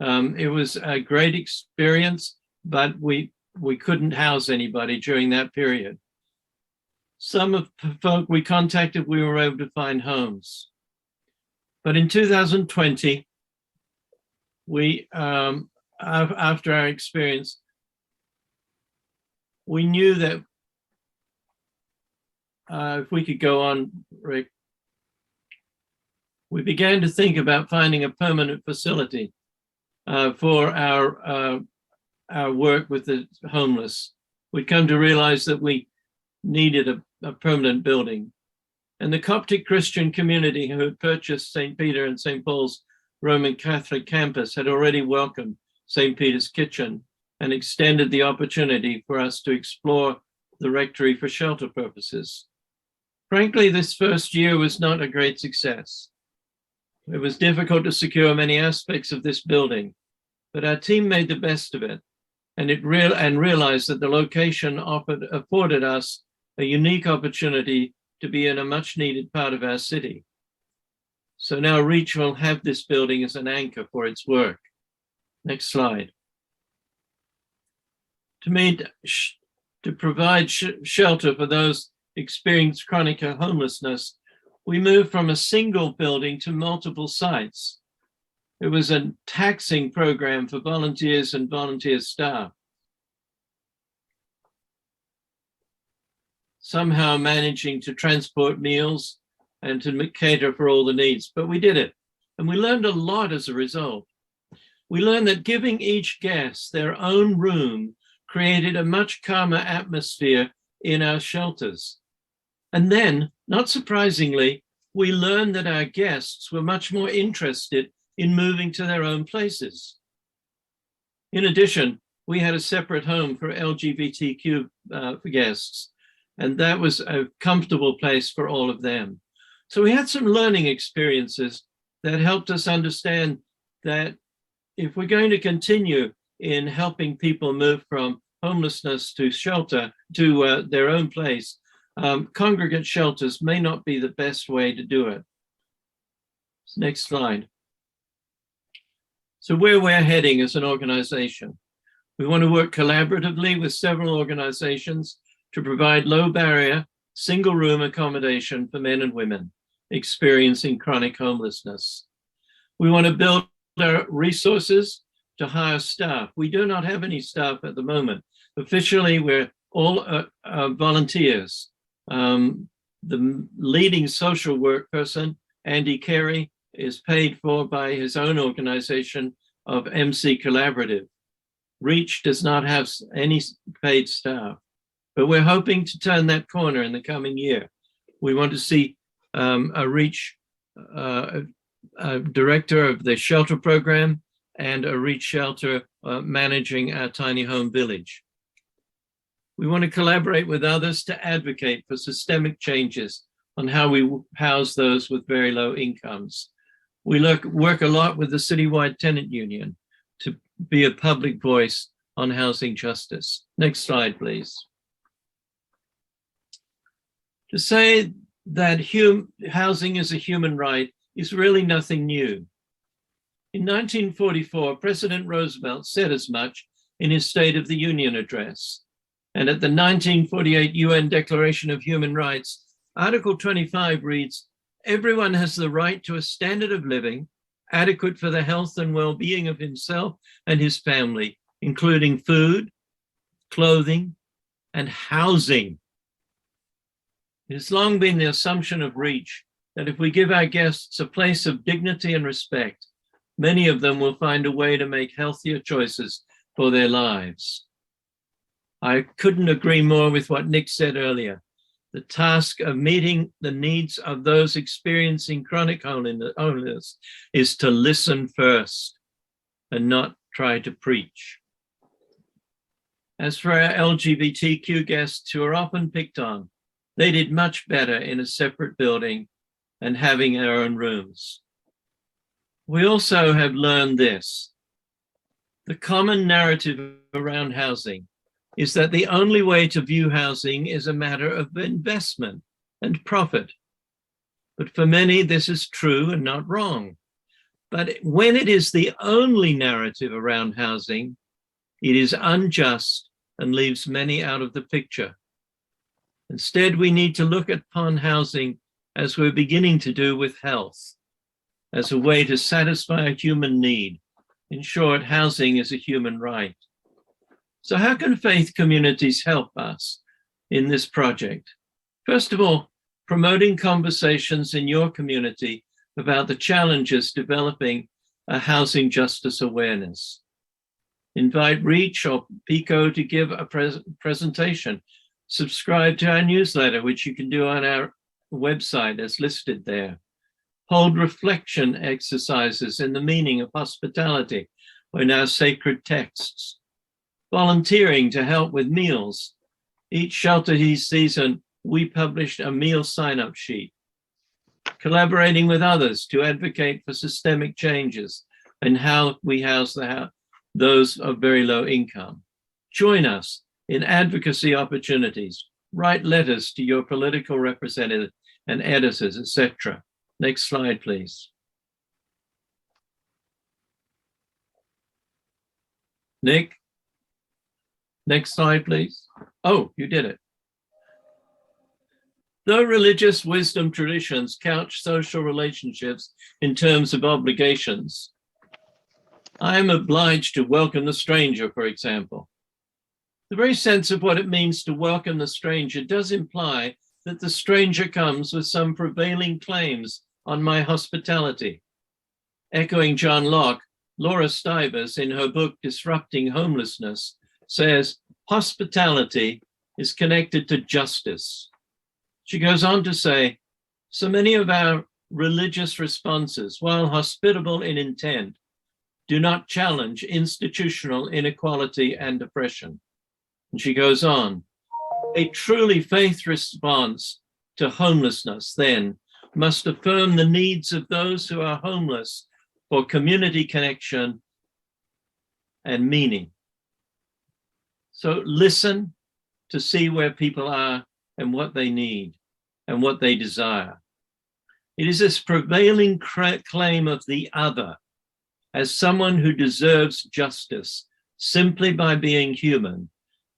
Speaker 3: It was a great experience, but we couldn't house anybody during that period. Some of the folk we contacted, we were able to find homes. But in 2020, we, after our experience, we knew that if we could go on, Rick, we began to think about finding a permanent facility for our work with the homeless. We'd come to realize that we needed a permanent building. And the Coptic Christian community who had purchased St. Peter and St. Paul's Roman Catholic campus had already welcomed St. Peter's Kitchen and extended the opportunity for us to explore the rectory for shelter purposes. Frankly, this first year was not a great success. It was difficult to secure many aspects of this building, but our team made the best of it and realized that the location afforded us a unique opportunity to be in a much needed part of our city. So now Reach will have this building as an anchor for its work. Next slide. To provide shelter for those experiencing chronic homelessness, we moved from a single building to multiple sites. It was a taxing program for volunteers and volunteer staff. Somehow managing to transport meals and to cater for all the needs, but we did it. And we learned a lot as a result. We learned that giving each guest their own room created a much calmer atmosphere in our shelters. And then, not surprisingly, we learned that our guests were much more interested in moving to their own places. In addition, we had a separate home for LGBTQ guests, and that was a comfortable place for all of them. So we had some learning experiences that helped us understand that if we're going to continue in helping people move from homelessness to shelter, to their own place, congregate shelters may not be the best way to do it. Next slide. So where we're heading as an organization, we want to work collaboratively with several organizations to provide low barrier, single room accommodation for men and women experiencing chronic homelessness. We want to build our resources to hire staff. We do not have any staff at the moment. Officially, we're all volunteers. The leading social work person, Andy Carey, is paid for by his own organization of MC Collaborative. Reach does not have any paid staff, but we're hoping to turn that corner in the coming year. We want to see a Reach director of the shelter program and a Reach shelter managing our tiny home village. We want to collaborate with others to advocate for systemic changes on how we house those with very low incomes. We work a lot with the citywide tenant union to be a public voice on housing justice. Next slide, please. To say that housing is a human right is really nothing new. In 1944, President Roosevelt said as much in his State of the Union address. And at the 1948 UN Declaration of Human Rights, Article 25 reads, "Everyone has the right to a standard of living adequate for the health and well-being of himself and his family, including food, clothing, and housing." It has long been the assumption of Reach that if we give our guests a place of dignity and respect, many of them will find a way to make healthier choices for their lives. I couldn't agree more with what Nick said earlier. The task of meeting the needs of those experiencing chronic homelessness is to listen first and not try to preach. As for our LGBTQ guests who are often picked on, they did much better in a separate building and having our own rooms. We also have learned this. The common narrative around housing is that the only way to view housing is a matter of investment and profit. But for many, this is true and not wrong. But when it is the only narrative around housing, it is unjust and leaves many out of the picture. Instead, we need to look upon housing as we're beginning to do with health, as a way to satisfy a human need. In short, housing is a human right. So how can faith communities help us in this project? First of all, promoting conversations in your community about the challenges developing a housing justice awareness. Invite Reach or PICO to give a presentation. Subscribe to our newsletter, which you can do on our website as listed there. Hold reflection exercises in the meaning of hospitality or in our sacred texts. Volunteering to help with meals. Each shelter season, we published a meal sign-up sheet. Collaborating with others to advocate for systemic changes in how we house those of very low income. Join us in advocacy opportunities. Write letters to your political representatives and editors, etc. Next slide, please. Nick? Next slide, please. Oh, you did it. Though religious wisdom traditions couch social relationships in terms of obligations, I am obliged to welcome the stranger, for example. The very sense of what it means to welcome the stranger does imply that the stranger comes with some prevailing claims on my hospitality. Echoing John Locke, Laura Stivers, in her book, Disrupting Homelessness, says, hospitality is connected to justice. She goes on to say, so many of our religious responses, while hospitable in intent, do not challenge institutional inequality and oppression. And she goes on, a truly faith response to homelessness then must affirm the needs of those who are homeless for community connection and meaning. So listen to see where people are and what they need and what they desire. It is this prevailing claim of the other as someone who deserves justice simply by being human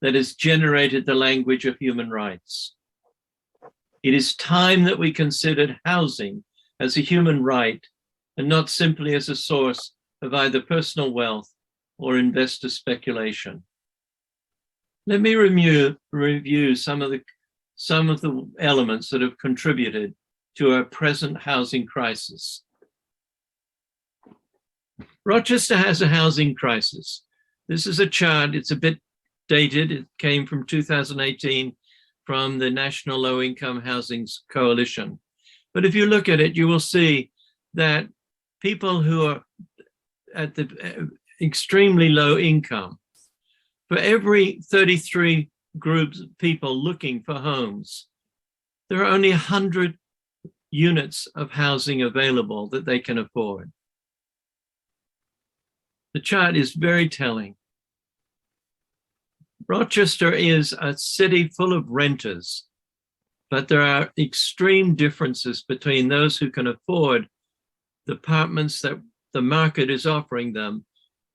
Speaker 3: that has generated the language of human rights. It is time that we considered housing as a human right and not simply as a source of either personal wealth or investor speculation. Let me review some of the elements that have contributed to our present housing crisis. Rochester has a housing crisis. This is a chart. It's a bit dated. It came from 2018 from the National Low Income Housing Coalition. But if you look at it, you will see that people who are at the extremely low income, for every 33 groups of people looking for homes, there are only 100 units of housing available that they can afford. The chart is very telling. Rochester is a city full of renters, but there are extreme differences between those who can afford the apartments that the market is offering them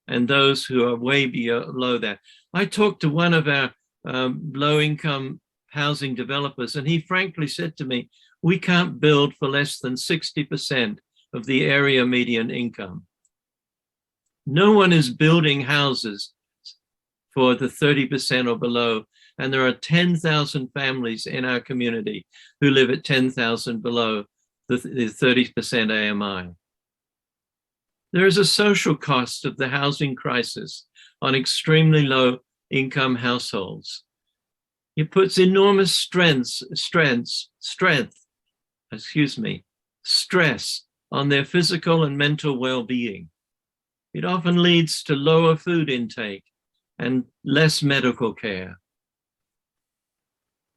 Speaker 3: and those who are way below that. I talked to one of our low-income housing developers, and he frankly said to me, we can't build for less than 60% of the area median income. No one is building houses for the 30% or below, and there are 10,000 families in our community who live at 10,000 below the 30% AMI. There is a social cost of the housing crisis on extremely low income households. It puts enormous stress on their physical and mental well-being. It often leads to lower food intake and less medical care.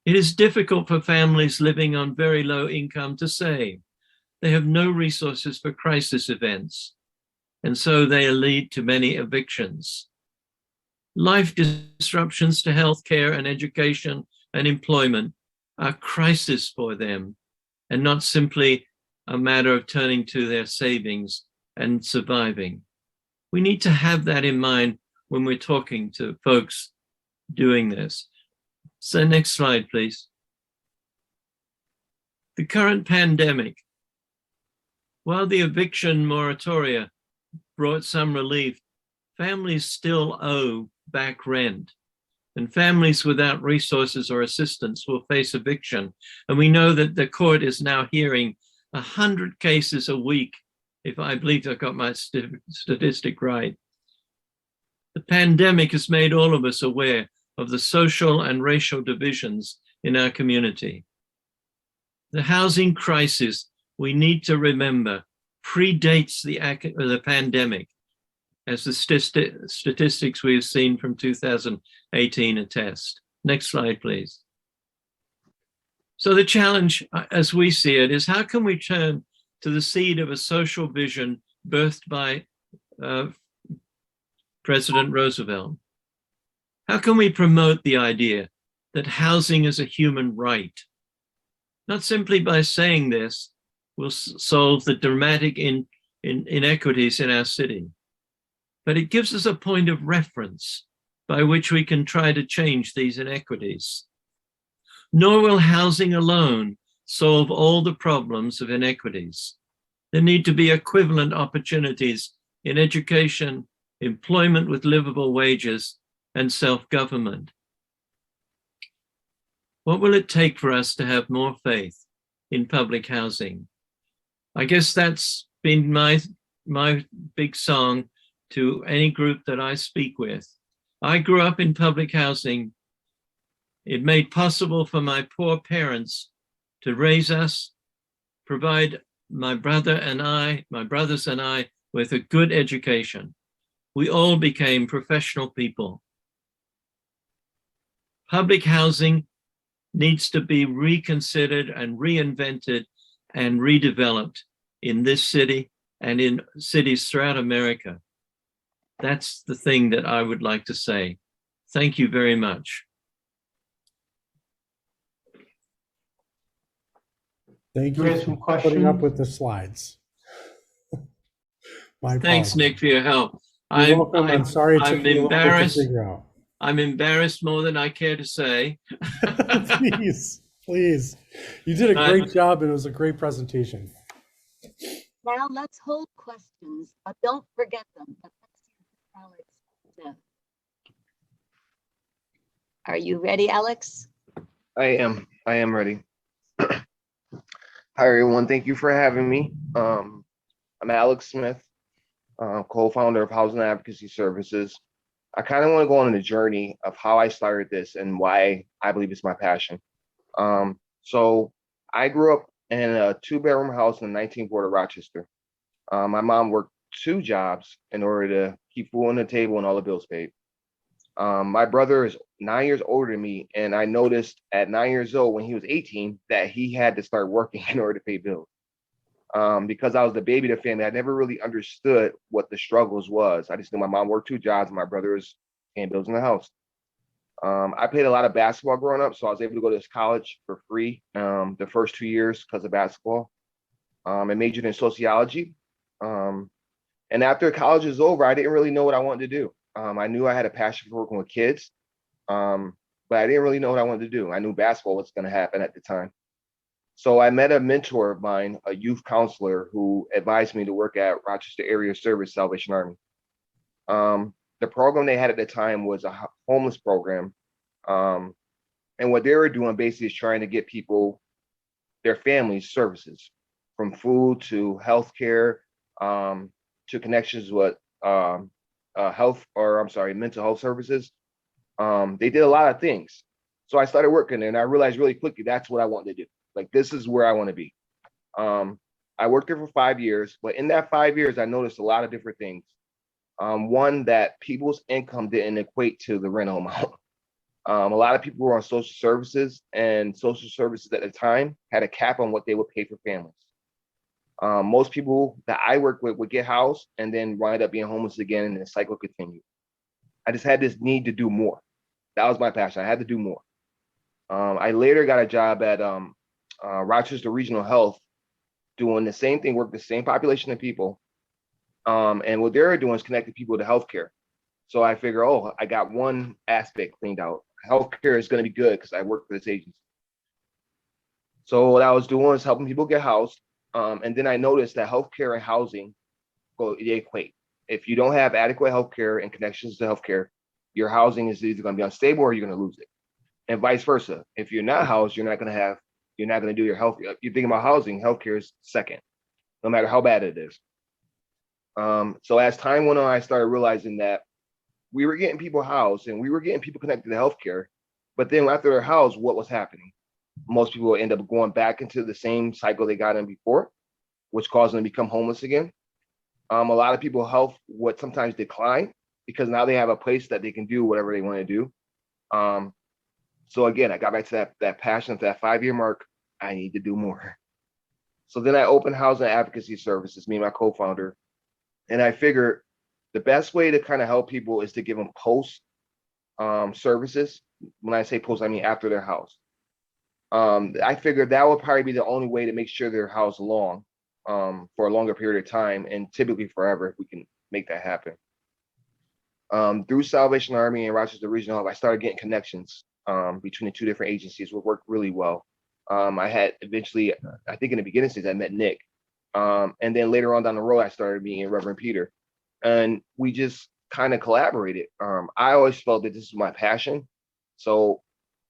Speaker 3: It is difficult for families living on very low income to save. They have no resources for crisis events, and so they lead to many evictions. Life disruptions to healthcare and education and employment are crises for them, and not simply a matter of turning to their savings and surviving. We need to have that in mind when we're talking to folks doing this. So next slide, please. The current pandemic, while the eviction moratoria brought some relief, families still owe back rent, and families without resources or assistance will face eviction. And we know that the court is now hearing 100 cases a week, if I believe I've got my statistic right. The pandemic has made all of us aware of the social and racial divisions in our community. The housing crisis, we need to remember, predates the pandemic, as the statistics we have seen from 2018 attest. Next slide, please. So the challenge, as we see it, is how can we turn to the seed of a social vision birthed by President Roosevelt? How can we promote the idea that housing is a human right? Not simply by saying this will solve the dramatic inequities in our city, but it gives us a point of reference by which we can try to change these inequities. Nor will housing alone solve all the problems of inequities. There need to be equivalent opportunities in education, employment with livable wages, and self-government. What will it take for us to have more faith in public housing? I guess that's been my big song to any group that I speak with. I grew up in public housing. It made possible for my poor parents to raise us, provide my brothers and I with a good education. We all became professional people. Public housing needs to be reconsidered and reinvented and redeveloped in this city and in cities throughout America. That's the thing that I would like to say. Thank you very much.
Speaker 4: Thank
Speaker 2: Do
Speaker 4: you
Speaker 2: we have some
Speaker 4: for putting up
Speaker 2: questions?
Speaker 4: with the slides. My
Speaker 3: Thanks,
Speaker 4: apologies.
Speaker 3: Nick, for your help.
Speaker 4: You're welcome. I'm sorry it took
Speaker 3: I'm
Speaker 4: me a little bit to
Speaker 3: embarrassed.
Speaker 4: figure out.
Speaker 3: I'm embarrassed more than I care to say.
Speaker 4: Please. Please. You did a great job and it was a great presentation.
Speaker 1: Now let's hold questions, but don't forget them. But let's hear from Alex now. Are you ready, Alex?
Speaker 5: I am ready. Hi, everyone. Thank you for having me. I'm Alex Smith, co-founder of Housing Advocacy Services. I kind of want to go on a journey of how I started this and why I believe it's my passion. So I grew up in a 2-bedroom house in the 19th ward of Rochester. My mom worked 2 jobs in order to keep food on the table and all the bills paid. My brother is 9 years older than me, and I noticed at 9 years old when he was 18 that he had to start working in order to pay bills. Because I was the baby of the family, I never really understood what the struggles was. I just knew my mom worked 2 jobs and my brother was paying bills in the house. I played a lot of basketball growing up, so I was able to go to this college for free the first 2 years because of basketball. I majored in sociology. And after college was over, I didn't really know what I wanted to do. I knew I had a passion for working with kids, but I didn't really know what I wanted to do. I knew basketball was going to happen at the time. So I met a mentor of mine, a youth counselor, who advised me to work at Rochester Area Service Salvation Army. The program they had at the time was a homeless program. And what they were doing basically is trying to get people, their families, services, from food to healthcare, to connections with mental health services. They did a lot of things. So I started working there and I realized really quickly that's what I wanted to do. Like, this is where I want to be. I worked there for 5 years, but in that 5 years, I noticed a lot of different things. One, that people's income didn't equate to the rental amount. A lot of people were on social services, and social services at the time had a cap on what they would pay for families. Most people that I work with would get housed and then wind up being homeless again, and the cycle continued. I just had this need to do more. That was my passion. I had to do more. I later got a job at Rochester Regional Health, doing the same thing, work the same population of people. And what they're doing is connecting people to healthcare. So I figure, oh, I got one aspect cleaned out. Healthcare is going to be good because I work for this agency. So what I was doing was helping people get housed. And then I noticed that healthcare and housing they equate. If you don't have adequate healthcare and connections to healthcare, your housing is either going to be unstable or you're going to lose it. And vice versa. If you're not housed, you're not going to do your health. If you're thinking about housing, healthcare is second, no matter how bad it is. So as time went on, I started realizing that we were getting people housed and we were getting people connected to healthcare. But then after they're housed, what was happening? Most people end up going back into the same cycle they got in before, which caused them to become homeless again. A lot of people's health would sometimes decline because now they have a place that they can do whatever they want to do. So again, I got back to that passion at that 5-year mark. I need to do more. So then I opened Housing Advocacy Services, me and my co-founder. And I figured the best way to kind of help people is to give them post services. When I say post, I mean after their house. I figured that would probably be the only way to make sure they're housed long for a longer period of time, and typically forever if we can make that happen. Through Salvation Army and Rochester Regional Health, I started getting connections between the 2 different agencies, which worked really well. I had eventually, I think in the beginning stage, I met Nick. And then later on down the road, I started meeting Reverend Peter. And we just kind of collaborated. I always felt that this is my passion. So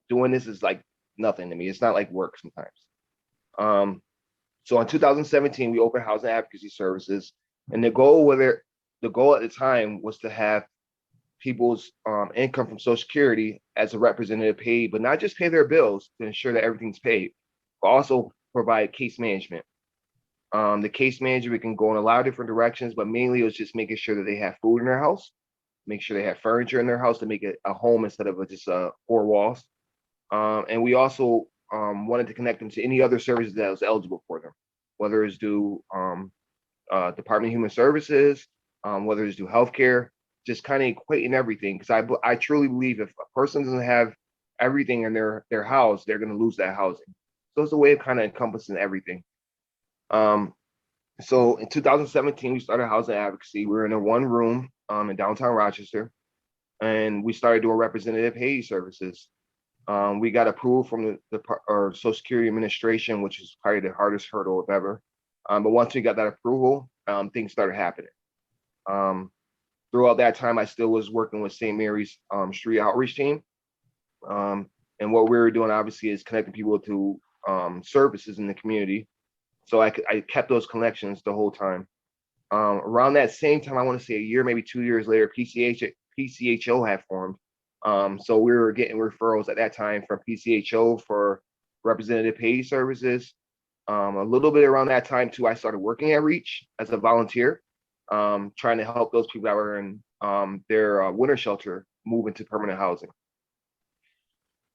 Speaker 5: doing this is like nothing to me. It's not like work sometimes. So in 2017, we opened Housing Advocacy Services. And the goal at the time was to have people's income from Social Security as a representative paid, but not just pay their bills to ensure that everything's paid, but also provide case management. The case management can go in a lot of different directions, but mainly it was just making sure that they have food in their house, make sure they have furniture in their house to make it a home instead of just 4 walls. And we also wanted to connect them to any other services that was eligible for them, whether it's due Department of Human Services, whether it's due healthcare, just kind of equating everything. Because I truly believe if a person doesn't have everything in their house, they're going to lose that housing. So it's a way of kind of encompassing everything. So in 2017, we started Housing Advocacy. We were in a 1 room in downtown Rochester, and we started doing representative payee services. We got approval from our Social Security Administration, which is probably the hardest hurdle of ever. But once we got that approval, things started happening. Throughout that time, I still was working with St. Mary's Street Outreach Team. And what we were doing, obviously, is connecting people to services in the community. So I kept those connections the whole time. Around that same time, I want to say a year, maybe 2 years later, PCHO had formed. So we were getting referrals at that time from PCHO for representative pay services. A little bit around that time too, I started working at Reach as a volunteer, trying to help those people that were in their winter shelter move into permanent housing.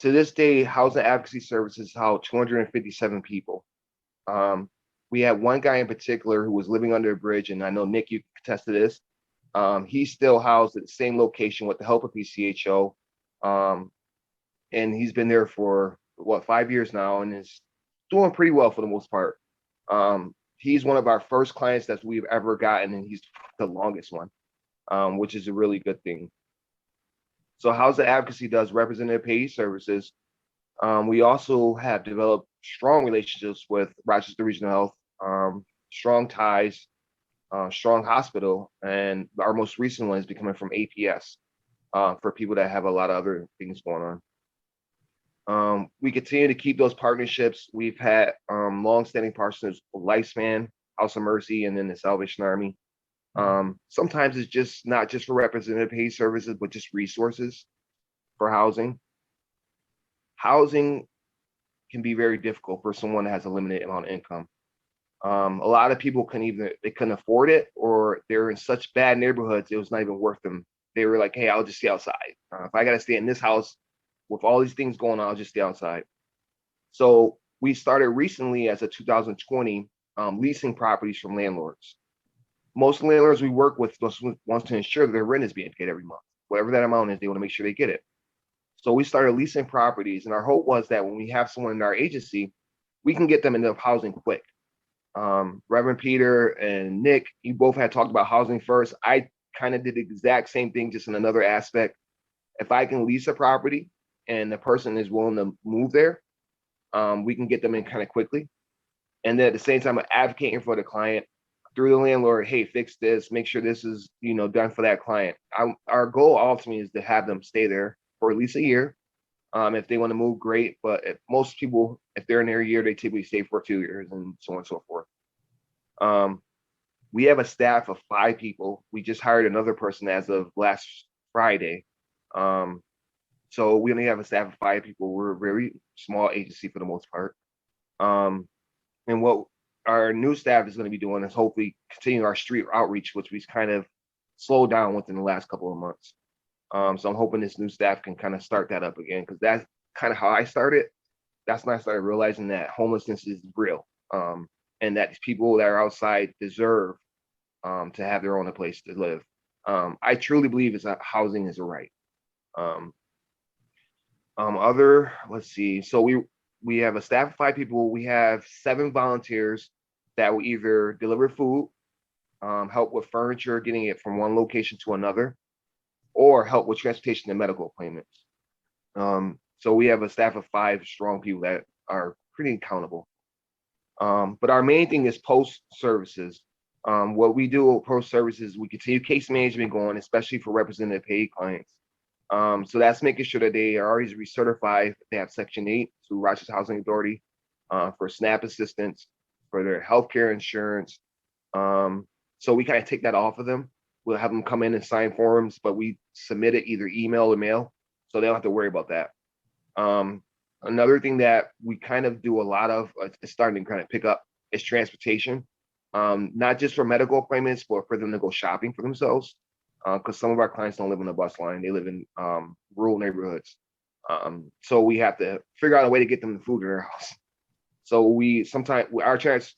Speaker 5: To this day, Housing Advocacy Services housed 257 people. We had one guy in particular who was living under a bridge, and I know Nick, you can attest to this. He's still housed at the same location with the help of PCHO. And he's been there for 5 years now and is doing pretty well for the most part. He's one of our first clients that we've ever gotten, and he's the longest one, which is a really good thing. So Housing Advocacy does representative payee services. We also have developed strong relationships with Rochester Regional Health, strong ties, strong hospital, and our most recent one is becoming from APS for people that have a lot of other things going on. We continue to keep those partnerships. We've had long-standing partners with Lifespan, House of Mercy, and then the Salvation Army. Sometimes it's just not just for representative pay services, but just resources for housing. Housing can be very difficult for someone that has a limited amount of income. A lot of people couldn't afford it, or they're in such bad neighborhoods, it was not even worth them. They were like, hey, I'll just stay outside. If I got to stay in this house with all these things going on, I'll just stay outside. So we started recently as of 2020, leasing properties from landlords. Most landlords we work with wants to ensure that their rent is being paid every month. Whatever that amount is, they want to make sure they get it. So we started leasing properties, and our hope was that when we have someone in our agency, we can get them into housing quick. Reverend Peter and Nick, you both had talked about housing first. I kind of did the exact same thing, just in another aspect. If I can lease a property and the person is willing to move there, we can get them in kind of quickly. And then at the same time, I'm advocating for the client through the landlord, hey, fix this, make sure this is, done for that client. Our goal ultimately is to have them stay there for at least a year. If they want to move, great. But if most people, if they're in their year, they typically stay for 2 years and so on and so forth. We have a staff of 5 people. We just hired another person as of last Friday. So we only have a staff of 5 people. We're a very small agency for the most part. And what our new staff is going to be doing is hopefully continue our street outreach, which we've kind of slowed down within the last couple of months. So I'm hoping this new staff can kind of start that up again, because that's kind of how I started. That's when I started realizing that homelessness is real, and that people that are outside deserve to have their own place to live. I truly believe is that housing is a right. Let's see. So we have a staff of 5 people. We have 7 volunteers that will either deliver food, help with furniture, getting it from one location to another, or help with transportation and medical appointments. So we have a staff of 5 strong people that are pretty accountable. But our main thing is post services. What we do with post services, we continue case management going, especially for representative paid clients. So that's making sure that they are already recertified. They have Section 8 through Rochester Housing Authority for SNAP assistance, for their healthcare insurance. So we kind of take that off of them. We'll have them come in and sign forms, but we submit it either email or mail, so they don't have to worry about that. Another thing that we kind of do a lot of, it's starting to kind of pick up, is transportation. Not just for medical appointments, but for them to go shopping for themselves. Because some of our clients don't live on the bus line; they live in rural neighborhoods. So we have to figure out a way to get them the food in their house. So we sometimes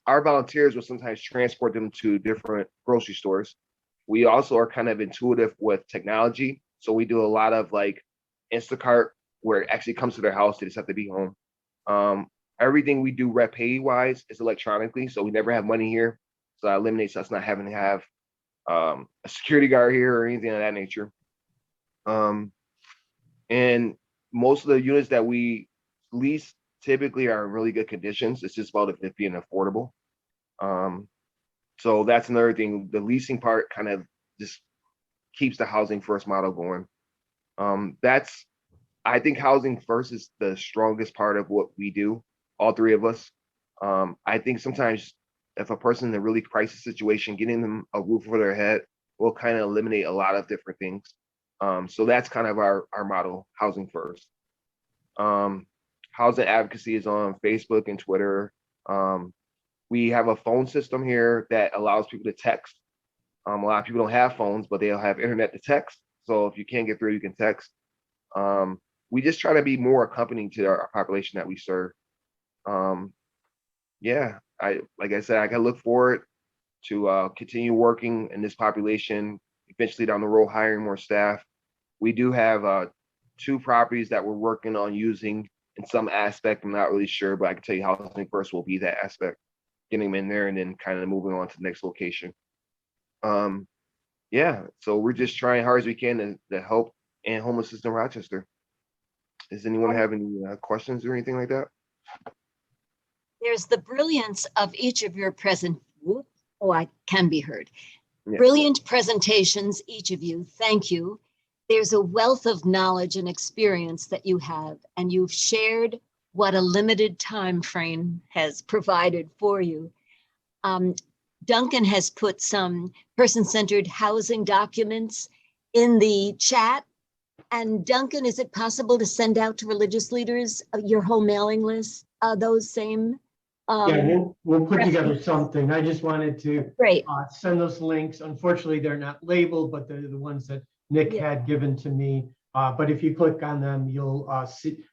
Speaker 5: our volunteers will sometimes transport them to different grocery stores. We also are kind of intuitive with technology. So we do a lot of like Instacart, where it actually comes to their house. They just have to be home. Everything we do rep pay wise is electronically. So we never have money here. So that eliminates us not having to have a security guard here or anything of that nature. And most of the units that we lease typically are in really good conditions. It's just about it being affordable. So that's another thing. The leasing part kind of just keeps the housing first model going. I think housing first is the strongest part of what we do, all three of us. I think sometimes if a person in a really crisis situation, getting them a roof over their head will kind of eliminate a lot of different things. So that's kind of our model, housing first. Housing advocacy is on Facebook and Twitter. We have a phone system here that allows people to text. A lot of people don't have phones, but they'll have internet to text. So if you can't get through, you can text. We just try to be more accompanying to our population that we serve. Yeah, like I said, I can look forward to continue working in this population, eventually down the road, hiring more staff. We do have 2 properties that we're working on using in some aspect. I'm not really sure, but I can tell you housing first will be that aspect, getting them in there and then kind of moving on to the next location. Yeah, so we're just trying hard as we can to help end homelessness in Rochester. Does anyone have any questions or anything like that?
Speaker 1: There's the brilliance of each of your I can be heard.
Speaker 5: Yeah.
Speaker 1: Brilliant presentations, each of you. Thank you. There's a wealth of knowledge and experience that you have, and you've shared what a limited time frame has provided for you. Duncan has put some person-centered housing documents in the chat. And Duncan, is it possible to send out to religious leaders your whole mailing list, those same?
Speaker 2: Yeah, we'll put together something. I just wanted to
Speaker 1: Great.
Speaker 2: Send those links. Unfortunately, they're not labeled, but they're the ones that Nick had given to me. But if you click on them, you'll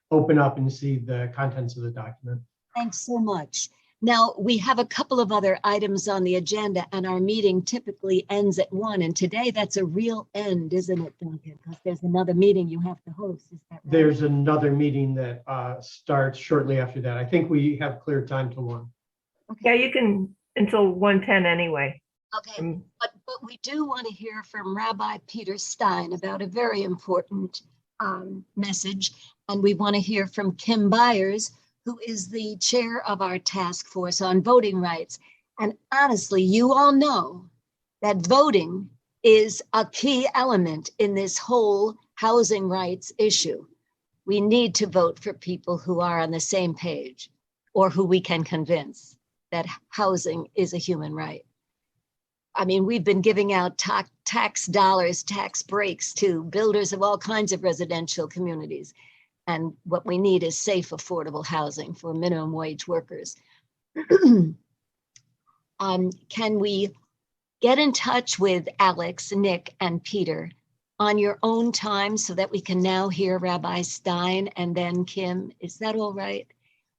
Speaker 2: open up and see the contents of the document.
Speaker 1: Thanks so much. Now, we have a couple of other items on the agenda, and our meeting typically ends at 1. And today, that's a real end, isn't it, Duncan? Because there's another meeting you have to host. Is that right?
Speaker 2: There's another meeting that starts shortly after that. I think we have clear time to 1.
Speaker 1: Okay.
Speaker 13: Yeah, you can until 1:10 anyway.
Speaker 1: Okay, but we do want to hear from Rabbi Peter Stein about a very important message. And we want to hear from Kim Byers, who is the chair of our task force on voting rights. And honestly, you all know that voting is a key element in this whole housing rights issue. We need to vote for people who are on the same page, or who we can convince that housing is a human right. I mean, we've been giving out tax dollars, tax breaks to builders of all kinds of residential communities. And what we need is safe, affordable housing for minimum wage workers. Can we get in touch with Alex, Nick, and Peter on your own time so that we can now hear Rabbi Stein and then Kim? Is that all right?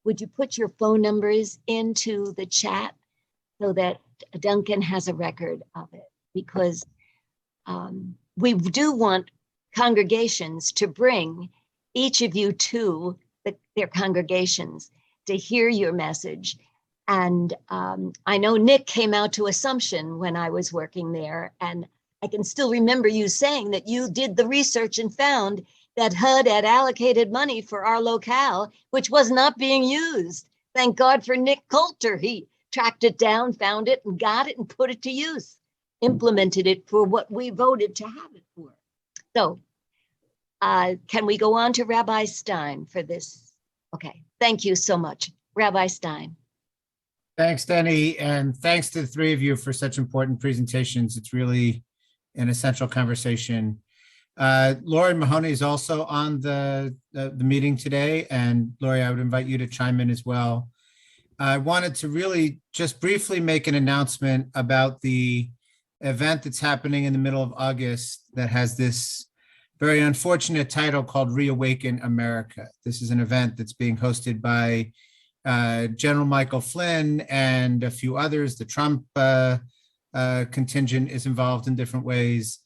Speaker 1: Would you put your phone numbers into the chat so that Duncan has a record of it? Because we do want congregations to bring each of you to their congregations to hear your message. And I know Nick came out to Assumption when I was working there, and I can still remember you saying that you did the research and found that HUD had allocated money for our locale, which was not being used. Thank God for Nick Coulter. He tracked it down, found it, and got it and put it to use, implemented it for what we voted to have it for. So can we go on to Rabbi Stein for this? Okay, thank you so much. Rabbi Stein.
Speaker 21: Thanks, Denny, and thanks to the 3 of you for such important presentations. It's really an essential conversation. Lori Mahoney is also on the meeting today, and Lori, I would invite you to chime in as well. I wanted to really just briefly make an announcement about the event that's happening in the middle of August that has this very unfortunate title called Reawaken America. This is an event that's being hosted by General Michael Flynn and a few others. The Trump contingent is involved in different ways.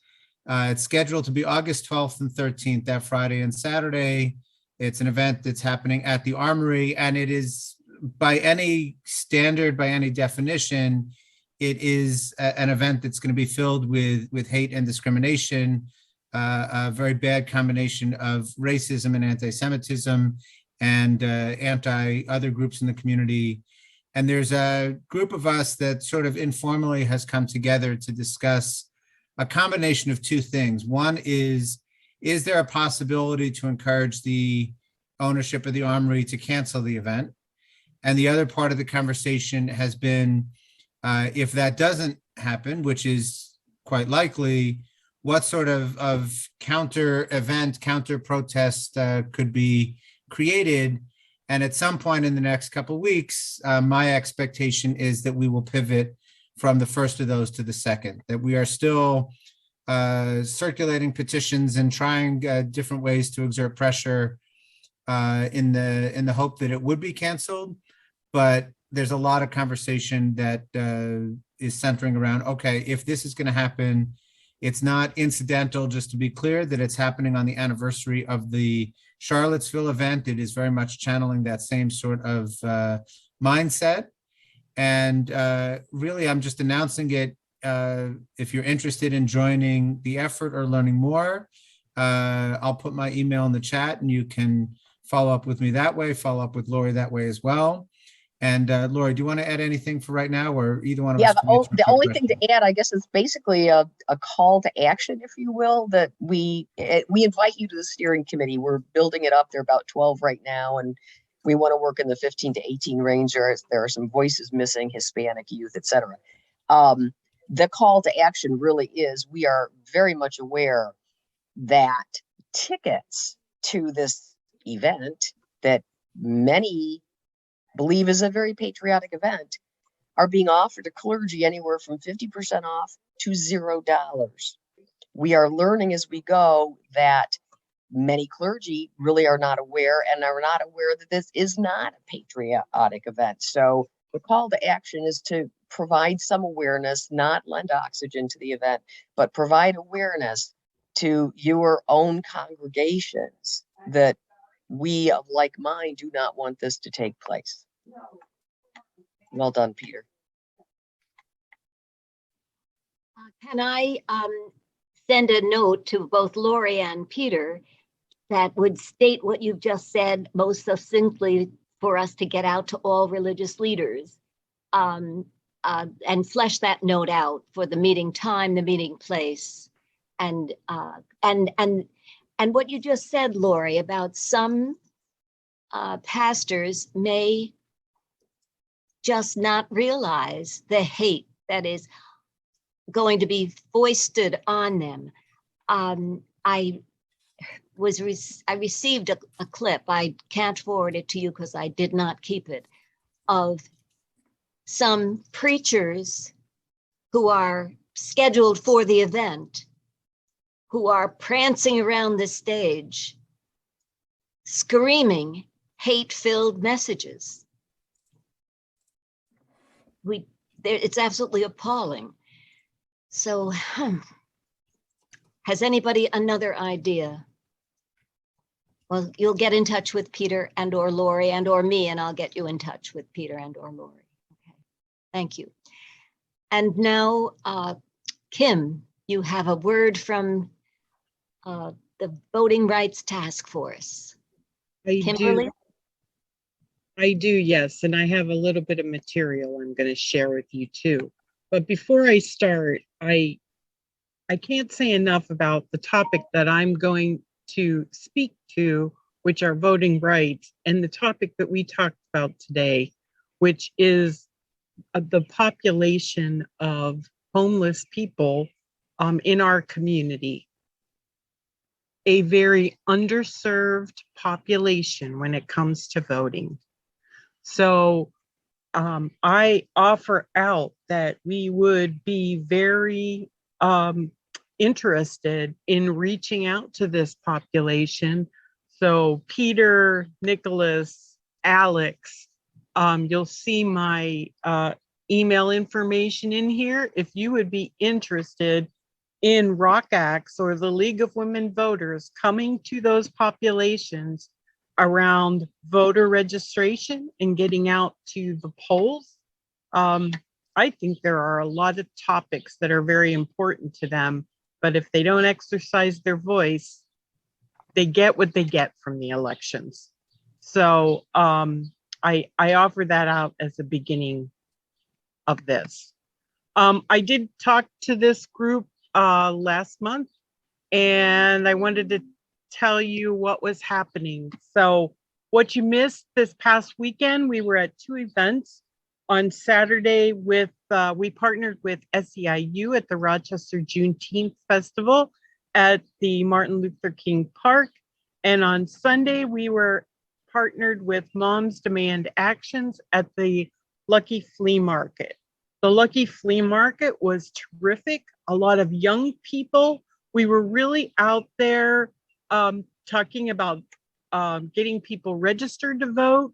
Speaker 21: It's scheduled to be August 12th and 13th, that Friday and Saturday. It's an event that's happening at the Armory, and it is, by any standard, by any definition, it is an event that's going to be filled with hate and discrimination. a very bad combination of racism and anti-Semitism and anti-other groups in the community. And there's a group of us that sort of informally has come together to discuss a combination of two things. One is there a possibility to encourage the ownership of the Armory to cancel the event? And the other part of the conversation has been, if that doesn't happen, which is quite likely, what sort of counter event, counter protest could be created? And at some point in the next couple of weeks, my expectation is that we will pivot from the first of those to the second, that we are still circulating petitions and trying different ways to exert pressure in the hope that it would be canceled. But there's a lot of conversation that is centering around, okay, if this is going to happen, it's not incidental, just to be clear, that it's happening on the anniversary of the Charlottesville event. It is very much channeling that same sort of mindset. And really, I'm just announcing it. If you're interested in joining the effort or learning more, I'll put my email in the chat and you can follow up with me that way, follow up with Lori that way as well. And Lori, do you want to add anything for right now, or either one of us?
Speaker 10: The only thing to add, I guess, is basically a call to action, if you will, that we invite you to the steering committee. We're building it up. There are about 12 right now, and we want to work in the 15 to 18 range. There are some voices missing, Hispanic youth, et cetera. The call to action really is, we are very much aware that tickets to this event that many believe is a very patriotic event are being offered to clergy anywhere from 50% off to $0. We are learning as we go that many clergy really are not aware and are not aware that this is not a patriotic event. So the call to action is to provide some awareness, not lend oxygen to the event, but provide awareness to your own congregations that we of like mind do not want this to take place. Well done, Peter.
Speaker 1: Can I send a note to both Lori and Peter that would state what you've just said most succinctly for us to get out to all religious leaders, and flesh that note out for the meeting time, the meeting place, and what you just said, Lori, about some pastors may just not realize the hate that is going to be foisted on them. I received a clip, I can't forward it to you because I did not keep it, of some preachers who are scheduled for the event, who are prancing around the stage, screaming hate-filled messages. It's absolutely appalling. So, has anybody another idea? Well, you'll get in touch with Peter and or Lori and or me, and I'll get you in touch with Peter and or Lori. Okay, thank you. And now, Kim, you have a word from the Voting Rights Task Force. Kimberly?
Speaker 7: I do, yes. And I have a little bit of material I'm going to share with you too. But before I start, I can't say enough about the topic that I'm going to speak to, which are voting rights, and the topic that we talked about today, which is the population of homeless people in our community. A very underserved population when it comes to voting. So I offer out that we would be very interested in reaching out to this population. So Peter, Nicholas, Alex, you'll see my email information in here. If you would be interested in ROCAX or the League of Women Voters coming to those populations around voter registration and getting out to the polls, I think there are a lot of topics that are very important to them. but if they don't exercise their voice, they get what they get from the elections. So I offer that out as the beginning of this. I did talk to this group last month, and I wanted to tell you what was happening. So what you missed this past weekend, we were at 2 events. On Saturday with, we partnered with SEIU at the Rochester Juneteenth Festival at the Martin Luther King Park. And on Sunday, we were partnered with Moms Demand Actions at the Lucky Flea Market. The Lucky Flea Market was terrific. A lot of young people. We were really out there talking about getting people registered to vote,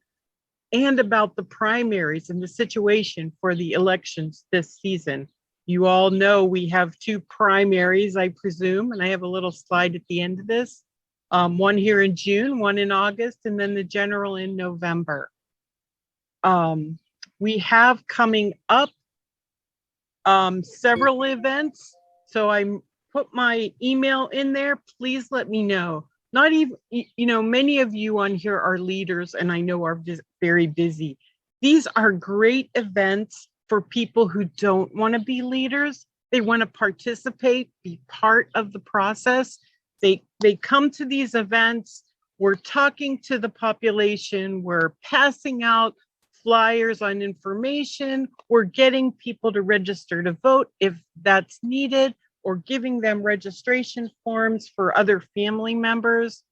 Speaker 7: and about the primaries and the situation for the elections this season. You all know we have 2 primaries, I presume, and I have a little slide at the end of this. One here in June, one in August, and then the general in November. We have coming up several events. So I put my email in there. Please let me know. Not even, many of you on here are leaders and I know are very busy. These are great events for people who don't want to be leaders. They want to participate, be part of the process. They come to these events. We're talking to the population. We're passing out flyers on information. We're getting people to register to vote if that's needed, or giving them registration forms for other family members.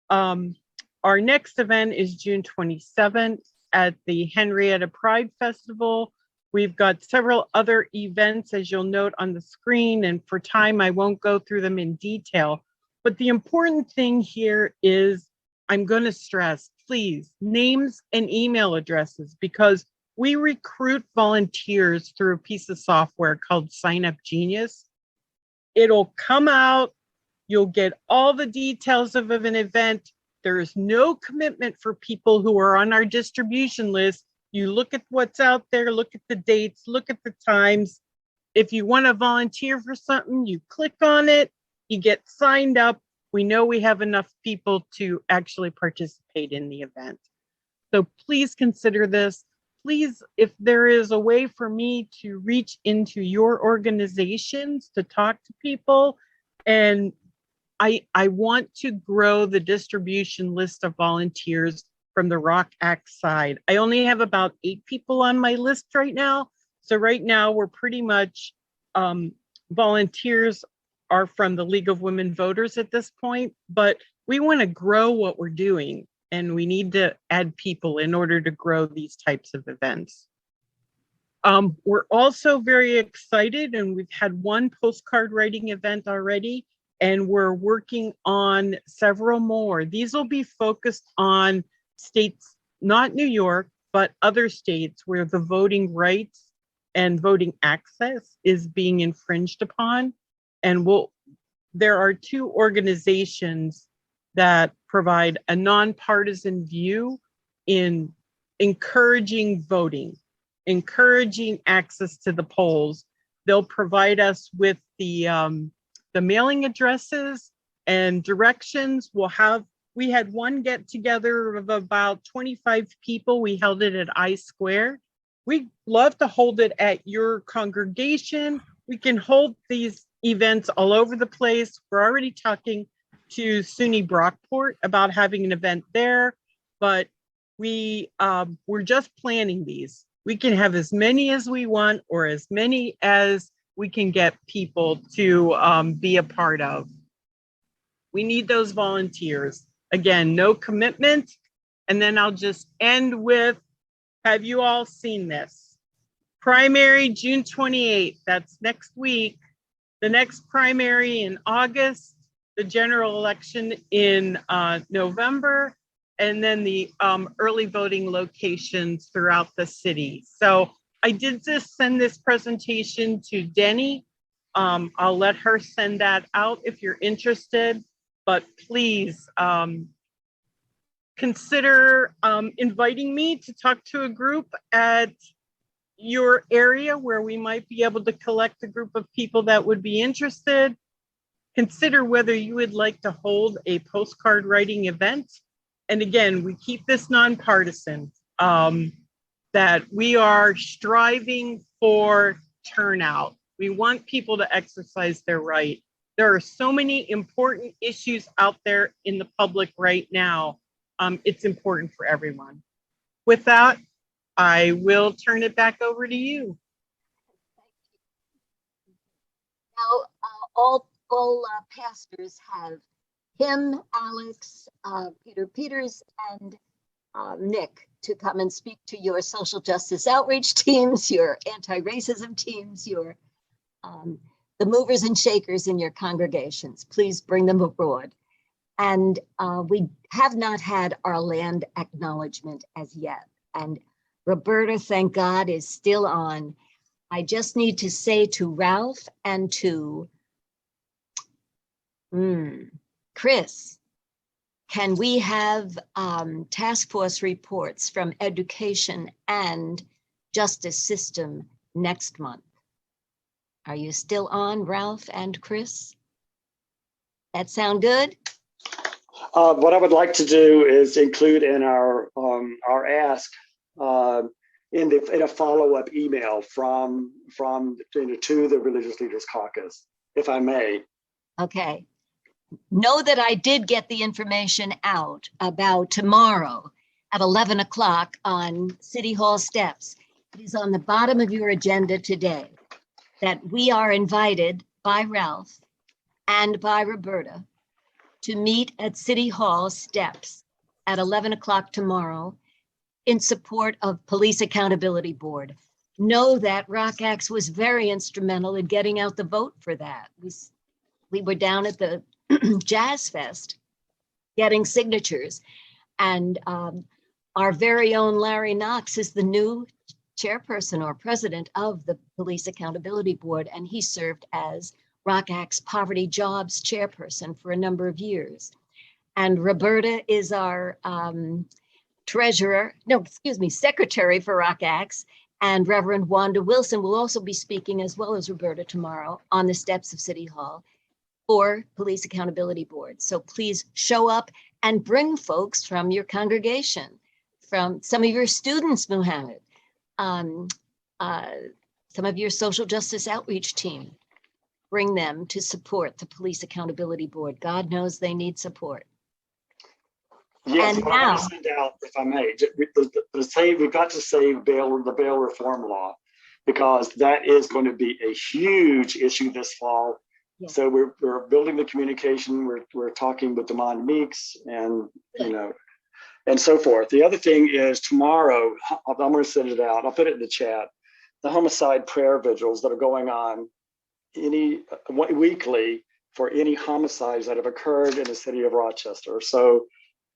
Speaker 7: Our next event is June 27th at the Henrietta Pride Festival. We've got several other events, as you'll note on the screen, and for time, I won't go through them in detail. But the important thing here is, I'm going to stress, please, names and email addresses, because we recruit volunteers through a piece of software called Sign Up Genius. It'll come out, you'll get all the details of an event. There is no commitment for people who are on our distribution list. You look at what's out there, look at the dates, look at the times. If you want to volunteer for something, you click on it, you get signed up. We know we have enough people to actually participate in the event. So please consider this. Please, if there is a way for me to reach into your organizations to talk to people, and I want to grow the distribution list of volunteers from the Rock Act side. I only have about 8 people on my list right now. So right now we're pretty much, volunteers are from the League of Women Voters at this point, but we want to grow what we're doing. And we need to add people in order to grow these types of events. We're also very excited, and we've had 1 postcard writing event already, and we're working on several more. These will be focused on states, not New York, but other states where the voting rights and voting access is being infringed upon. And there are 2 organizations that provide a nonpartisan view in encouraging voting, encouraging access to the polls. They'll provide us with the mailing addresses and directions. We had one get together of about 25 people. We held it at I Square. We'd love to hold it at your congregation. We can hold these events all over the place. We're already talking to SUNY Brockport about having an event there, but we're just planning these. We can have as many as we want, or as many as we can get people to be a part of. We need those volunteers. Again, no commitment. And then I'll just end with, have you all seen this? Primary June 28th, that's next week. The next primary in August, the general election in November, and then the early voting locations throughout the city. So I did just send this presentation to Denny. I'll let her send that out if you're interested, but please consider inviting me to talk to a group at your area where we might be able to collect a group of people that would be interested. consider whether you would like to hold a postcard writing event. And again, we keep this nonpartisan, that we are striving for turnout. We want people to exercise their right. There are so many important issues out there in the public right now. It's important for everyone. With that, I will turn it back over to you.
Speaker 1: Now, all pastors have him, Alex, Peter Peters, and Nick to come and speak to your social justice outreach teams, your anti-racism teams, your the movers and shakers in your congregations. Please bring them abroad. And we have not had our land acknowledgement as yet. And Roberta, thank God, is still on. I just need to say to Ralph and to Chris, can we have task force reports from education and justice system next month? Are you still on, Ralph and Chris? That sound good?
Speaker 14: What I would like to do is include in our ask in a follow-up email from to the Religious Leaders Caucus, if I may.
Speaker 1: Okay. Know that I did get the information out about tomorrow at 11 o'clock on City Hall steps. It is on the bottom of your agenda today that we are invited by Ralph and by Roberta to meet at City Hall steps at 11 o'clock tomorrow in support of Police Accountability Board. Know that RockAxe was very instrumental in getting out the vote for that. We were down at the Jazz Fest getting signatures, and our very own Larry Knox is the new chairperson or president of the Police Accountability Board, and he served as RockAxe Poverty Jobs chairperson for a number of years. And Roberta is our secretary for RockAxe, and Reverend Wanda Wilson will also be speaking, as well as Roberta, tomorrow on the steps of City Hall for Police Accountability Board. So please show up and bring folks from your congregation, from some of your students, Muhammad, some of your social justice outreach team. Bring them to support the Police Accountability Board. God knows they need support.
Speaker 14: Yes,
Speaker 1: and
Speaker 14: but I want to send out, if I may, we've got to save the bail reform law, because that is going to be a huge issue this fall. Yes. So we're building the communication. We're talking with Demond Meeks and and so forth. The other thing is tomorrow, I'm going to send it out. I'll put it in the chat. The homicide prayer vigils that are going on weekly for any homicides that have occurred in the city of Rochester. So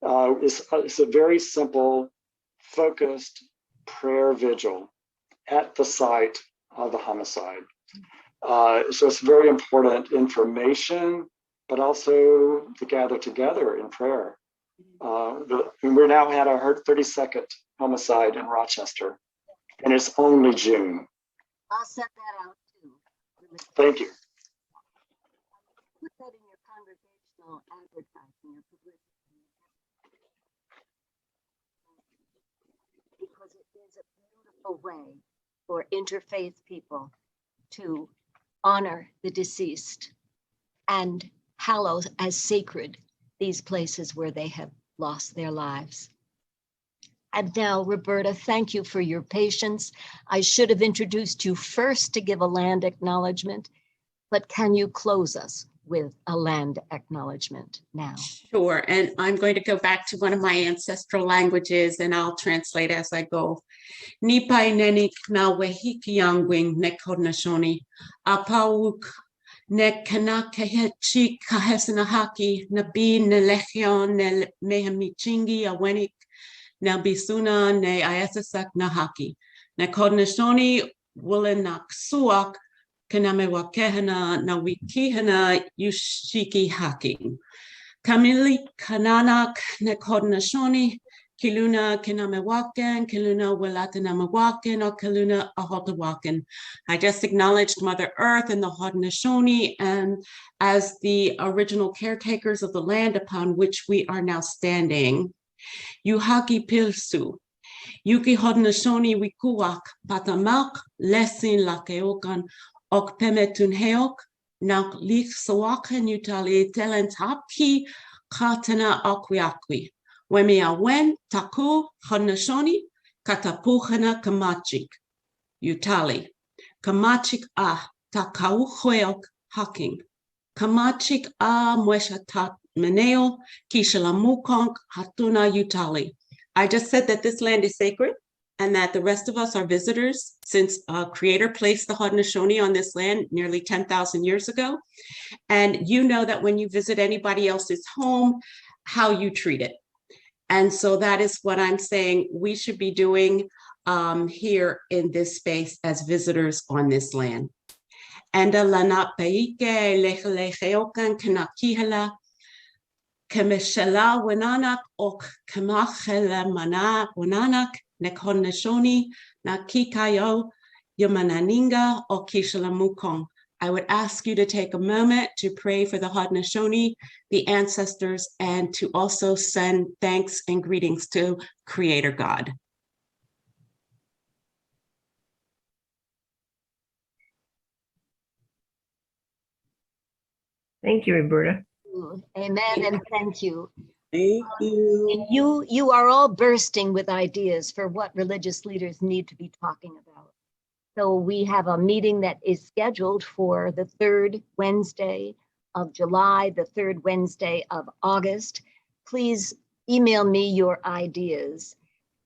Speaker 14: it's a very simple, focused prayer vigil at the site of the homicide. So it's very important information, but also to gather together in prayer. We now had our 32nd homicide in Rochester, and it's only June.
Speaker 1: I'll set that out too.
Speaker 14: Thank you.
Speaker 1: Put that in your congregational advertising, your publicity, because it is a beautiful way for interfaith people to honor the deceased and hallow as sacred these places where they have lost their lives. And now, Roberta, thank you for your patience. I should have introduced you first to give a land acknowledgement, but can you close us with a land acknowledgement now?
Speaker 18: Sure, and I'm going to go back to one of my ancestral languages and I'll translate as I go. Nipai nenik na wehiki yangwing nekodnashoni apauk ne kanaka chi kahesanahaki na bi ne lechion ne mehamichingi awenik na bisuna ne iasasak nahaki ne kodnashoni wulanak suak kaname wakehana na wikihana yushiki haki kamili kananak ne kodnashoni Kiluna Kinamawakan, Kiluna Walatanamawakan, or Kiluna Ahotawakan. I just acknowledged Mother Earth and the Haudenosaunee and as the original caretakers of the land upon which we are now standing. Yuhaki Pilsu, Yuki Haudenosaunee Wikuak, Patamak, Lesin Lakeokan, Ok Pemetun Heok, Nak Lik Sawakan Utali Telentapki, Katana Akwiakwi. Wemia wen taku Haudenosaunee katapuchana kamachik Utali kamachik a takau hoyok hacking kamachik a mweshatat meneo kishalamukong hatuna Utali. I just said that this land is sacred and that the rest of us are visitors since Creator placed the Haudenosaunee on this land nearly 10,000 years ago. And you know that when you visit anybody else's home, how you treat it. And so that is what I'm saying we should be doing here in this space as visitors on this land. And lana paike lechelecheokan kanakihala kemeshala wananak ok kamachela mana wananak nekoneshoni nakikayo yamananinga o kishalamukong. I would ask you to take a moment to pray for the Haudenosaunee, the ancestors, and to also send thanks and greetings to Creator God.
Speaker 13: Thank you, Roberta.
Speaker 1: Amen and thank you.
Speaker 18: Thank you.
Speaker 1: You are all bursting with ideas for what religious leaders need to be talking about. So we have a meeting that is scheduled for the 3rd Wednesday of July, the 3rd Wednesday of August. Please email me your ideas,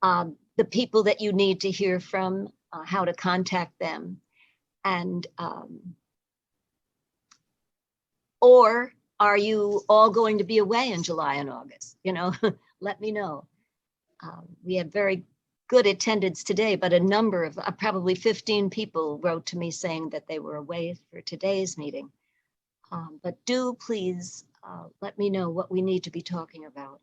Speaker 1: the people that you need to hear from, how to contact them. And or are you all going to be away in July and August? You know, let me know. We had very good attendance today, but a number of probably 15 people wrote to me saying that they were away for today's meeting. But do please let me know what we need to be talking about.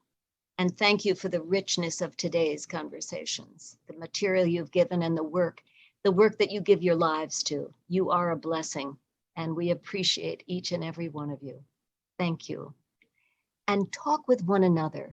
Speaker 1: And thank you for the richness of today's conversations, the material you've given and the work that you give your lives to. You are a blessing, and we appreciate each and every one of you. Thank you. And talk with one another.